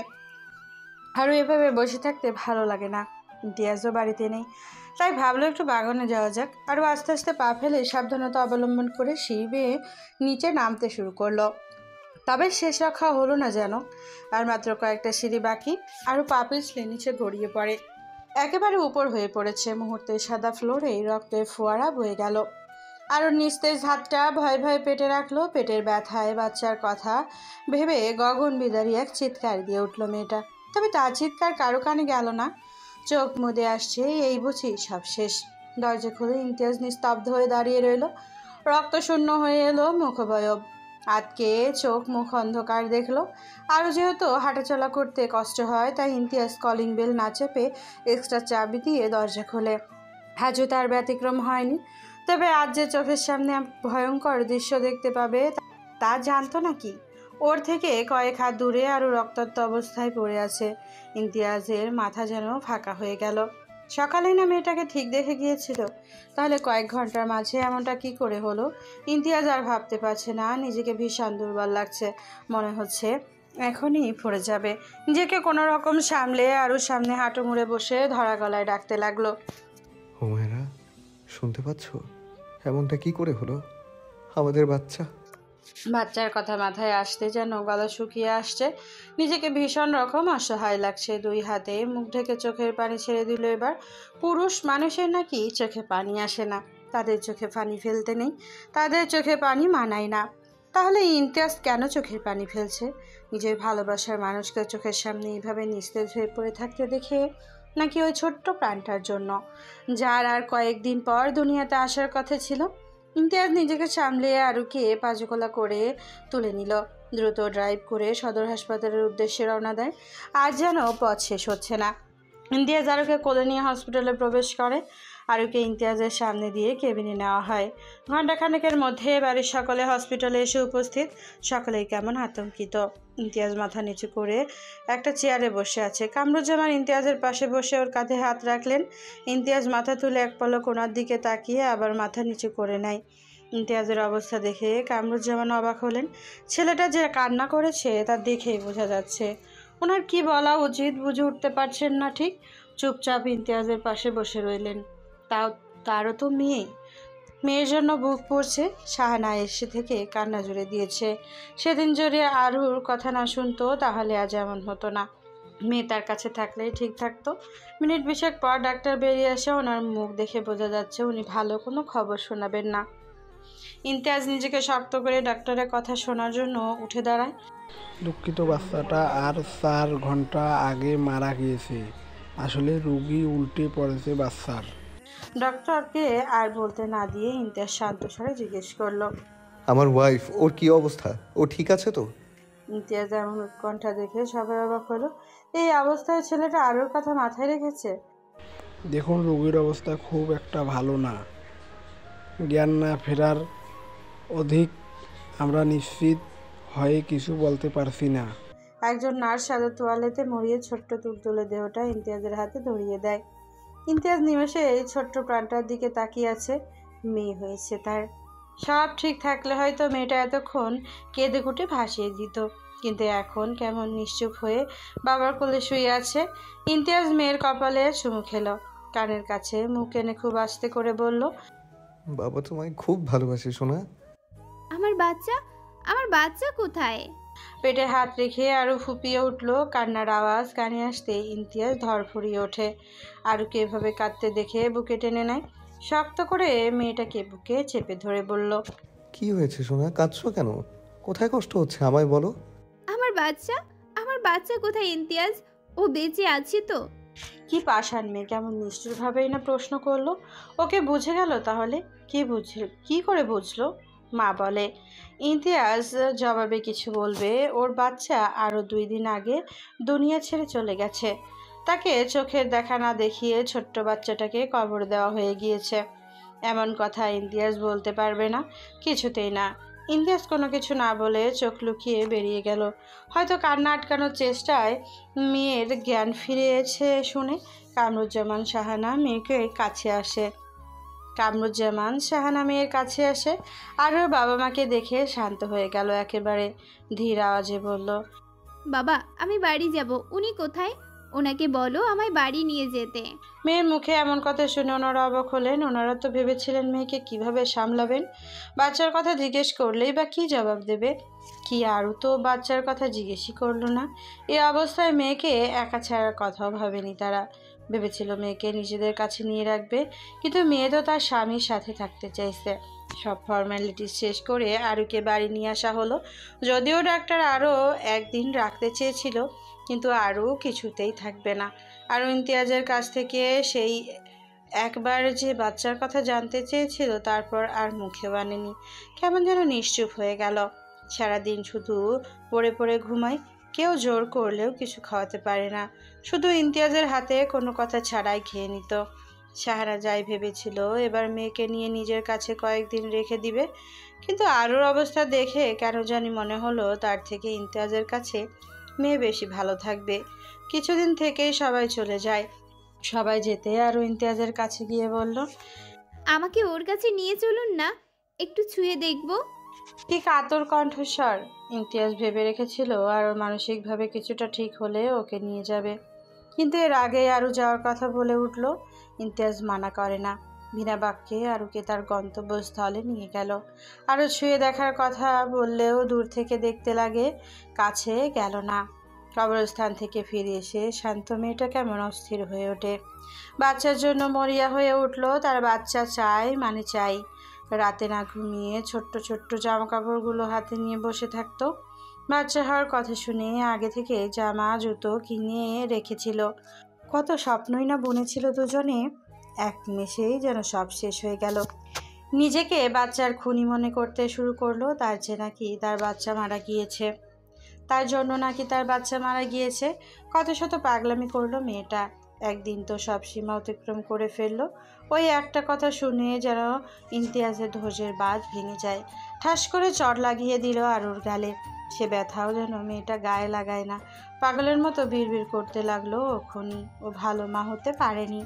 আরও এভাবে বসে থাকতে ভালো লাগে না। ইমতিয়াজও বাড়িতে নেই, তাই ভাবলো একটু বাগানে যাওয়া যাক। আরও আস্তে আস্তে পা ফেলে সাবধানতা অবলম্বন করে সিঁড়ি বেয়ে নিচে নামতে শুরু করলো। তবে শেষ রক্ষা হলো না যেন। আর মাত্র কয়েকটা সিঁড়ি বাকি, আরও পা পিছলে নিচে গড়িয়ে পড়ে। একেবারে উপর হয়ে পড়েছে। মুহূর্তে সাদা ফ্লোরে রক্তের ফোয়ারা বয়ে গেল। আরও নিস্তেজ হাতটা ভয়ে ভয়ে পেটে রাখলো। পেটের ব্যথায় বাচ্চার কথা ভেবে গগন বিদারী এক চিৎকার দিয়ে উঠল মেয়েটা। তবে তার চিৎকার কারো কানে গেল না। চোখ মুদে আসছে, এই বুঝি সব শেষ। দরজা খুলে ইমতিয়াজ নিস্তব্ধ হয়ে দাঁড়িয়ে রইল। রক্তশূন্য হয়ে এলো মুখবয়ব। আটকে চোখ মুখ অন্ধকার দেখলো। আরও যেহেতু হাঁটাচলা করতে কষ্ট হয়, তাই ইমতিয়াজ কলিং বেল না চেপে এক্সট্রা চাবি দিয়ে দরজা খোলে। আজও তার ব্যতিক্রম হয়নি। তবে আজ যে চোখের সামনে ভয়ঙ্কর দৃশ্য দেখতে পাবে তা জানতো নাকি। ওর থেকে কয়েক হাত দূরে আরও রক্তাক্ত অবস্থায় পড়ে আছে। ইমতিয়াজের মাথা যেন ফাঁকা হয়ে গেল। সকালে না মেয়েটাকে ঠিক দেখে গিয়েছিল, তাহলে কয়েক ঘন্টার মাঝে এমনটা কি করে হলো? ইমতিয়াজ আর ভাবতে পারছে না। নিজেকে ভীষণ দুর্বল লাগছে, মনে হচ্ছে এখনই পড়ে যাবে। নিজেকে কোনো রকম সামলে আরও সামনে হাঁটু মুড়ে বসে ধরা গলায় ডাকতে লাগলো, হুমায়রা, শুনতে পাচ্ছ? এমনটা কি করে হলো? আমাদের বাচ্চা। বাচ্চার কথা মাথায় আসতে যেন গলা শুকিয়ে আসছে। নিজেকে ভীষণ রকম অসহায় লাগছে। দুই হাতে মুখ ঢেকে চোখের পানি ছেড়ে দিল এবার। পুরুষ মানুষের নাকি চোখে পানি আসে না, তাদের চোখে পানি ফেলতে নেই, তাদের চোখে পানি মানায় না। তাহলে ইমতিয়াজ কেন চোখের পানি ফেলছে? নিজের ভালোবাসার মানুষকে চোখের সামনে এইভাবে নিস্তেজ হয়ে পড়ে থাকতে দেখে, নাকি ওই ছোট্ট প্রাণটার জন্য, যার আর কয়েকদিন পর দুনিয়াতে আসার কথা ছিল? ইমতিয়াজ নিজেকে সামলে আরুকে পাজকোলা করে তুলে নিল। দ্রুত ড্রাইভ করে সদর হাসপাতালের উদ্দেশ্যে রওনা দেয়। আর যেন পথ শেষ হচ্ছে না। ইমতিয়াজ আরুকে কোলে নিয়ে হসপিটালে প্রবেশ করে। আরুকে ইমতিয়াজের সামনে দিয়ে কেবিনে নেওয়া হয়। ঘণ্টাখানেকের মধ্যে বাড়ির সকলে হসপিটালে এসে উপস্থিত। সকলেই কেমন আতঙ্কিত। ইমতিয়াজ মাথা নিচু করে একটা চেয়ারে বসে আছে। কামরুজ্জামান ইমতিয়াজের পাশে বসে ওর কাঁধে হাত রাখলেন। ইমতিয়াজ মাথা তুলে এক পলক ওনার দিকে তাকিয়ে আবার মাথা নিচু করে নেয়। ইমতিয়াজের অবস্থা দেখে কামরুজ্জামান অবাক হলেন। ছেলেটা যে কান্না করেছে তা দেখেই বোঝা যাচ্ছে। ওনার কি বলা উচিত বুঝে উঠতে পারছেন না ঠিক। চুপচাপ ইমতিয়াজের পাশে বসে রইলেন। তারও তো মেয়ের জন্য বুক পড়ছে। শাহানা এসে থেকে কান্না জুড়ে দিয়েছে। সেদিন যদি আরুর কথা না শুনতো তাহলে আজ এমন হতো না। মেয়ে তার কাছে থাকলেই ঠিক থাকতো। মিনিট 20 পর ডাক্তার বেরিয়ে আসে। ওনার মুখ দেখে বোঝা যাচ্ছে উনি ভালো কোনো খবর শোনাবেন না। ইমতিয়াজ নিজেকে শক্ত করে ডাক্তারের কথা শোনার জন্য উঠে দাঁড়ায়। দুঃখিত, বাচ্চাটা আর 4 ঘন্টা আগে মারা গিয়েছে। আসলে রোগী উল্টে পড়েছে বাচ্চার। ডক্টরকে আর বলতে না দিয়ে ইমতিয়াজ শান্ত স্বরে জিজ্ঞেস করলো, আমার ওয়াইফ, ওর কি অবস্থা? ও ঠিক আছে তো? ইমতিয়াজ এমন উৎকণ্ঠা দেখে সবাই অবাক হলো। এই অবস্থায় ছেলেটা আরুর কথা মাথায় রেখেছে? দেখুন, রোগীর অবস্থা খুব একটা ভালো না। জ্ঞান না ফেরার অধিক আমরা নিশ্চিত হয়ে কিছু বলতে পারছি না। একজন নার্স সাদা তোয়ালেতে মরিয়ে ছোট্ট তুলতুলে দেহটা ইমতিয়াজের হাতে ধরিয়ে দেয়। ইমতিয়াজ নিমেষে এই ছোট্ট প্রাণটার দিকে তাকিয়ে আছে। মেয়ে হয়েছে তার। সব ঠিক থাকলে হয়তো মেয়েটা এতক্ষণ কেঁদে কুটে ভাসিয়ে দিত, কিন্তু এখন কেমন নিশ্চুপ হয়ে বাবার কোলে শুয়ে আছে। ইমতিয়াজ মেয়ের কপালে চুমু খেলো। কানের কাছে মুখ এনে খুব আস্তে করে বলল, বাবা তোমায় খুব ভালোবাসে সোনা। আমার বাচ্চা কোথায়? পেটে হাত রেখে আরও ফুপিয়ে উঠল। কান্নার আওয়াজ কানে আসতে ইমতিয়াজ ধরফড়িয়ে ওঠে। আরুকে এভাবে কাঁদতে দেখে বুকে টেনে নেয়। শক্ত করে মেয়েটাকে বুকে চেপে ধরে বলল, কি হয়েছে সোনা? কাঁদছো কেন? কোথায় কষ্ট হচ্ছে আমায় বলো। আমার বাচ্চা কোথায় ইমতিয়াজ? ও বেঁচে আছে তো? কি পাষাণ মেয়ে, কেমন নিষ্ঠুরভাবেই না প্রশ্ন করলো। ওকে বুঝে গেল তাহলে? কি করে বুঝলো? মা বলে। ইমতিয়াজ জবাবে কিছু বলবে, ওর বাচ্চা আরও 2 দিন আগে দুনিয়া ছেড়ে চলে গেছে। তাকে চোখের দেখা না দেখিয়ে ছোট্ট বাচ্চাটাকে কবর দেওয়া হয়ে গিয়েছে। এমন কথা ইমতিয়াজ বলতে পারবে না, কিছুতেই না। ইমতিয়াজ কোনো কিছু না বলে চোখ লুকিয়ে বেরিয়ে গেল। হয়তো কান্না আটকানোর চেষ্টায় মেয়ের জ্ঞান ফিরেছে শুনে কামরুজ্জামান শাহানা মেয়ের কাছে আসে আর ওর বাবা মাকে দেখে শান্ত হয়ে গেল একেবারে। ধীর আওয়াজে বলল, বাবা আমি বাড়ি যাব। উনি কোথায়? ওনাকে বলো আমায় বাড়ি নিয়ে যেতে। মেয়ের মুখে এমন কথা শুনে ওনারা অবাক হলেন। ওনারা তো ভেবেছিলেন মেয়েকে কিভাবে সামলাবেন। বাচ্চার কথা জিজ্ঞেস করলেই বা কী জবাব দেবে। কি আরও তো বাচ্চার কথা জিজ্ঞেসই করলো না। এই অবস্থায় মেয়েকে একা ছাড়ার কথাও ভাবেনি তারা। ভেবেছিল মেয়েকে নিজেদের কাছে নিয়ে রাখবে, কিন্তু মেয়ে তো তার স্বামীর সাথে থাকতে চাইছে। সব ফর্মালিটি শেষ করে আরুকে বাড়ি নিয়ে আসা হলো। যদিও ডাক্তার আরও একদিন রাখতে চেয়েছিল, কিন্তু আরও কিছুতেই থাকবে না। আরও ইমতিয়াজের কাছ থেকে সেই একবার যে বাচ্চার কথা জানতে চেয়েছিল, তারপর আর মুখেও আনেনি। কেমন যেন নিশ্চুপ হয়ে গেল। সারাদিন শুধু পড়ে পড়ে ঘুমায়। কেউ জোর করলেও কিছু খাওয়াতে পারে না। শুধু ইমতিয়াজের হাতে কোনো কথা ছাড়াই খেয়ে নিত। সাহারা যাই ভেবেছিল এবার মেয়েকে নিয়ে নিজের কাছে কয়েকদিন রেখে দিবে, কিন্তু আরুর অবস্থা দেখে কেন জানি মনে হলো তার থেকে ইমতিয়াজের কাছে মেয়ে বেশি ভালো থাকবে। কিছুদিন থেকেই সবাই চলে যায়। সবাই যেতে আরও ইমতিয়াজের কাছে গিয়ে বলল, আমাকে ওর কাছে নিয়ে চলুন না, একটু ছুঁয়ে দেখব। ঠিক আতর কণ্ঠস্বর। ইমতিয়াজ ভেবে রেখেছিল আর মানসিকভাবে কিছুটা ঠিক হলে ওকে নিয়ে যাবে, কিন্তু এর আগেই আরও যাওয়ার কথা বলে উঠল। ইমতিয়াজ মানা করে না। বিনা বাক্যে আরুকে তার গন্তব্যস্থলে নিয়ে গেল। আরও ছুঁয়ে দেখার কথা বললেও দূর থেকে দেখতে লাগে, কাছে গেল না। কবরস্থান থেকে ফিরে এসে শান্ত মেয়েটা কেমন অস্থির হয়ে ওঠে। বাচ্চার জন্য মরিয়া হয়ে উঠল। তার বাচ্চা চাই মানে চাই। রাতে না ঘুমিয়ে ছোট্ট ছোট্ট জামা কাপড়গুলো হাতে নিয়ে বসে থাকতো। বাচ্চা হওয়ার কথা শুনে আগে থেকে জামা জুতো কিনে রেখেছিল। কত স্বপ্নই না বুনেছিল দুজনে। এক নিমেষেই যেন সব শেষ হয়ে গেল। নিজেকে বাচ্চার খুনি মনে করতে শুরু করলো। তার যে নাকি তার বাচ্চা মারা গিয়েছে, তার জন্য নাকি তার বাচ্চা মারা গিয়েছে। কত শত পাগলামি করলো মেয়েটা। একদিন তো সব সীমা অতিক্রম করে ফেললো। ওই একটা কথা শুনে যেন ইমতিয়াজের ধৈর্যের বাঁধ ভেঙে যায়। ঠাস করে চড় লাগিয়ে দিল আরুর গালে। সে ব্যথাও যেন মেয়েটা গায়ে লাগায় না। পাগলের মতো বিড়বিড় করতে লাগলো, ও খুনি, ও ভালো মা হতে পারেনি,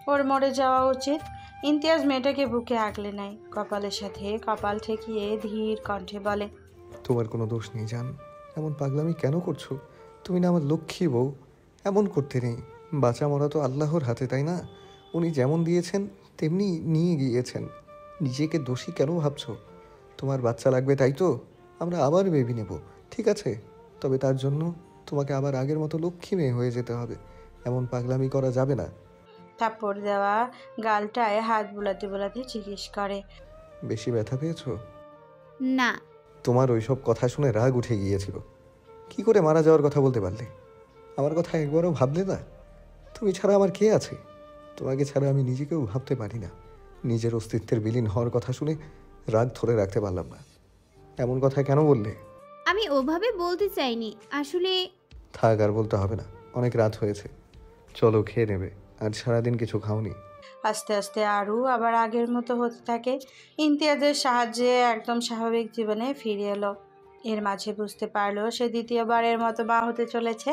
ওর মরে যাওয়া উচিত। ইমতিয়াজ মেয়েটাকে বুকে আগলে নেয়, কপালের সাথে কপাল ঠেকিয়ে ধীর কণ্ঠে বলে, তোমার কোনো দোষ নেই জান। এমন পাগলামি কেন করছো? তুমি না আমার লক্ষ্মী বউ। এমন করতে নেই। বাঁচা মরা তো আল্লাহর হাতে, তাই না? উনি যেমন দিয়েছেন তেমনি নিয়ে গিয়েছেন। নিজেকে দোষী কেন ভাবছো? তোমার বাচ্চা লাগবে তাই তো? আমরা আবার বেবি নেব, ঠিক আছে? তবে তার জন্য তোমাকে আবার আগের মতো লক্ষ্মী মেয়ে হয়ে যেতে হবে। এমন পাগলামি করা যাবে না। থাপ্পড় দেওয়া গালটায় হাত বুলাতে বুলাতে জিজ্ঞেস করে, বেশি ব্যথা পেয়েছো? না। তোমার ওইসব কথা শুনে রাগ উঠে গিয়েছিল। কি করে মারা যাওয়ার কথা বলতে পারলে? আমার কথা একবারও ভাবলে না? তুমি ছাড়া আমার কে আছে? তোমাকে ছাড়া আমি নিজেকেও ভাবতে পারি না। নিজের অস্তিত্বের বিলীন হওয়ার কথা শুনে রাগ ধরে রাখতে পারলাম না। এমন কথা কেন বললে? আমি ওভাবে বলতে চাইনি আসলে। থাক, আর বলতে হবে না, অনেক রাত হয়েছে। চলো খেয়ে নেবে, আজ সারাদিন কিছু খাওনি। আস্তে আস্তে আরও আবার আগের মতো হতে থাকে। ইমতিয়াজের সাহায্যে একদম স্বাভাবিক জীবনে ফিরে এলো। এর মাঝে বুঝতে পারলো সে দ্বিতীয়বারের মতো মা হতে চলেছে।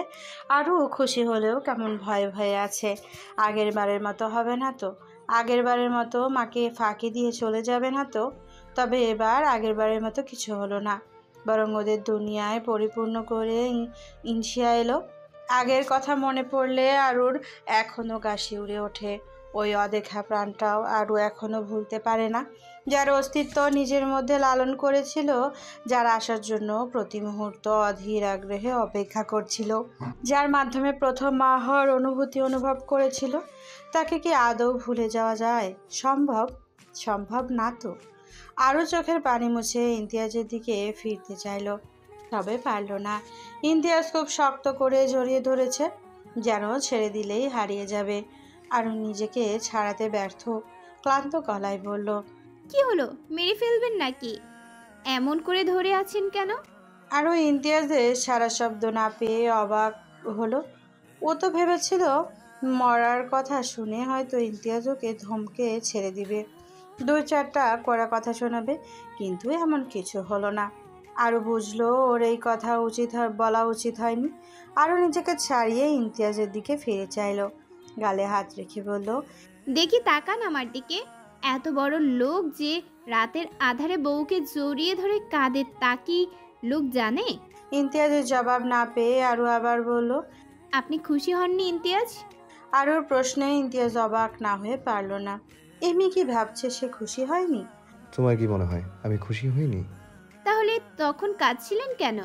আরও খুশি হলেও কেমন ভয়ে ভয়ে আছে। আগের বারের মতো হবে না তো? আগের বারের মতো মাকে ফাঁকি দিয়ে চলে যাবে না তো? তবে এবার আগের বারের মতো কিছু হলো না, বরং ওদের দুনিয়ায় পরিপূর্ণ করে ইনশিয়া এলো। আগের কথা মনে পড়লে আরুর এখনও গা শিউরে ওঠে। ওই অদেখা প্রাণটাও আরও এখনও ভুলতে পারে না, যার অস্তিত্ব নিজের মধ্যে লালন করেছিল, যার আসার জন্য প্রতি মুহূর্ত অধীর আগ্রহে অপেক্ষা করছিল, যার মাধ্যমে প্রথম মা হওয়ার অনুভূতি অনুভব করেছিল। তাকে কি আদৌ ভুলে যাওয়া যায়? সম্ভব? সম্ভব না তো। আরও চোখের পানি মুছে ইমতিয়াজের দিকে ফিরতে চাইল, তবে পারল না। ইমতিয়াজ খুব শক্ত করে জড়িয়ে ধরেছে, যেন ছেড়ে দিলেই হারিয়ে যাবে। আরও নিজেকে ছাড়াতে ব্যর্থ, ক্লান্ত গলায় বলল, কি হলো, মেরে ফেলবেন নাকি? এমন করে ধরে আছেন কেন? আরও ইমতিয়াজের সারা শব্দ না পেয়ে অবাক হলো। ও তো ভেবেছিল মরার কথা শুনে হয়তো ইমতিয়াজ ওকে ধমকে ছেড়ে দিবে। 2-4টা কড়া কথা শোনাবে, কিন্তু এমন কিছু হলো না। আরও বুঝলো ওর এই কথা বলা উচিত হয়নি। আরও নিজেকে ছাড়িয়ে ইমতিয়াজের দিকে ফিরে চাইলো, গালে হাত রেখে বলল, দেখি তাকান আমার দিকে। এত বড় লোক যে রাতের আধারে বউকে জড়িয়ে ধরে কাঁদে, তা কি লোক জানে? ইমতিয়াজের জবাব না পেয়ে আরও আবার বলল। আপনি খুশি হননি ইমতিয়াজ? আরুর প্রশ্নে ইমতিয়াজ অবাক না হয়ে পারল না। এমনি কি ভাবছে সে খুশি হয়নি? তোমার কি মনে হয় আমি খুশি হইনি? তাহলে তখন কাঁদছিলেন কেন?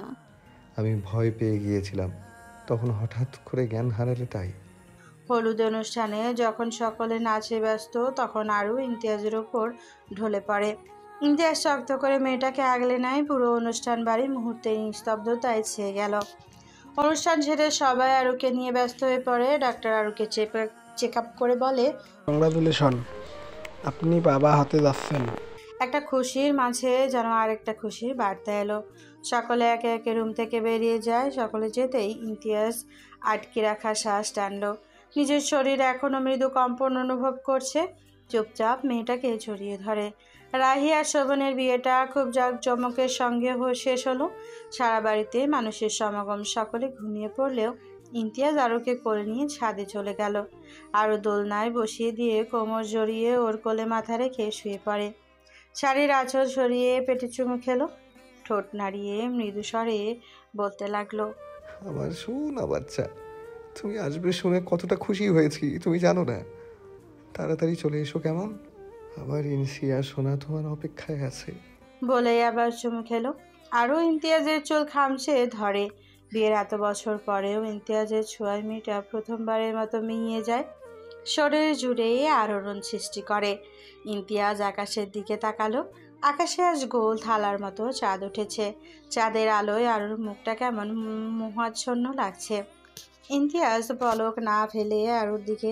আমি ভয় পেয়ে গিয়েছিলাম, তখন হঠাৎ করে জ্ঞান হারালে তাই। হলুদ অনুষ্ঠানে যখন সকলে নাচে ব্যস্ত, তখন আরও ইমতিয়াজের ওপর ঢলে পড়ে। ইমতিয়াজ শক্ত করে মেয়েটাকে আগলে নেয়। পুরো অনুষ্ঠান বাড়ি মুহূর্তে নিস্তব্ধতায় ছেয়ে গেল। অনুষ্ঠান ছেড়ে সবাই আরুকে নিয়ে ব্যস্ত হয়ে পড়ে। ডাক্তার আরুকে চেক আপ করে বলে, কংগ্রাচুলেশন, আপনি বাবা হতে যাচ্ছেন। একটা খুশির মাঝে যেন আরেকটা খুশির বার্তা এলো। সকলে একে একে রুম থেকে বেরিয়ে যায়। সকলে যেতেই ইমতিয়াজ আটকে রাখা শ্বাস টানল। নিজের শরীর এখনও মৃদু কম্পন অনুভব করছে। চুপচাপ মেয়েটাকে জড়িয়ে ধরে। রাহি আর শোভনের বিয়েটা খুব জাঁকজমকের সঙ্গে শেষ হলো। সারা বাড়িতে মানুষের সমাগম। সকলে ঘুমিয়ে পড়লেও ইমতিয়াজ আরুকে কোলে নিয়ে ছাদে চলে গেল। আরও দোলনায় বসিয়ে দিয়ে কোমর জড়িয়ে ওর কোলে মাথা রেখে শুয়ে পড়ে। শাড়ির আঁচল সরিয়ে পেটে চুমু খেলো। ঠোঁট নাড়িয়ে মৃদু স্বরে বলতে লাগলো, আমার সোনা বাচ্চা, তুমি আসবে শুনে কতটা খুশি হয়েছি তুমি জানো না। তাড়াতাড়ি চলে এসো কেমন? আমার ইনসিয়া সোনা তোমার অপেক্ষায় আছে। বলেই আবার চুমু খেলো। আরও ইমতিয়াজের চুল খামচে ধরে। বিয়ের এত বছর পরেও ইমতিয়াজের ছোঁয়ায় মেয়েটা প্রথমবারের মতো মিলিয়ে যায়। শরীর জুড়ে আলোড়ন সৃষ্টি করে। ইমতিয়াজ আকাশের দিকে তাকালো। আকাশে আজ গোল থালার মতো চাঁদ উঠেছে। চাঁদের আলোয় আরুর মুখটা কেমন মোহাচ্ছন্ন লাগছে। ইমতিয়াজ পলক না ফেলে আরুর দিকে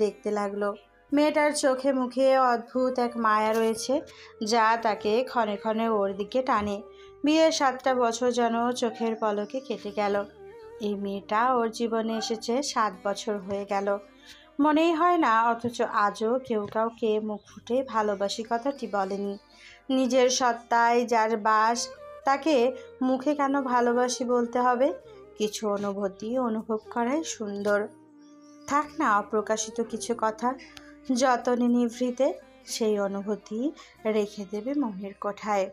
দেখতে লাগলো। মেয়েটার চোখে মুখে অদ্ভুত এক মায়া রয়েছে, যা তাকে ক্ষণে ক্ষণে ওর দিকে টানে। বিয়ের 7টা বছর যেন চোখের পলকে কেটে গেল। এই মেয়েটা ওর জীবনে এসেছে 7 বছর হয়ে গেল। মনেই হয় না, অথচ আজও কেউ কাউকে মুখ ফুটে ভালোবাসি কথাটি বলেনি। নিজের সত্তায় যার বাস, তাকে মুখে কেন ভালোবাসি বলতে হবে? কিছু অনুভূতি অনুভব করাই সুন্দর। থাক না অপ্রকাশিত কিছু কথা, যতনে নিভৃতে সেই অনুভূতি রেখে দেবে মনের কোঠায়।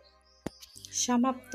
সমাপ্ত।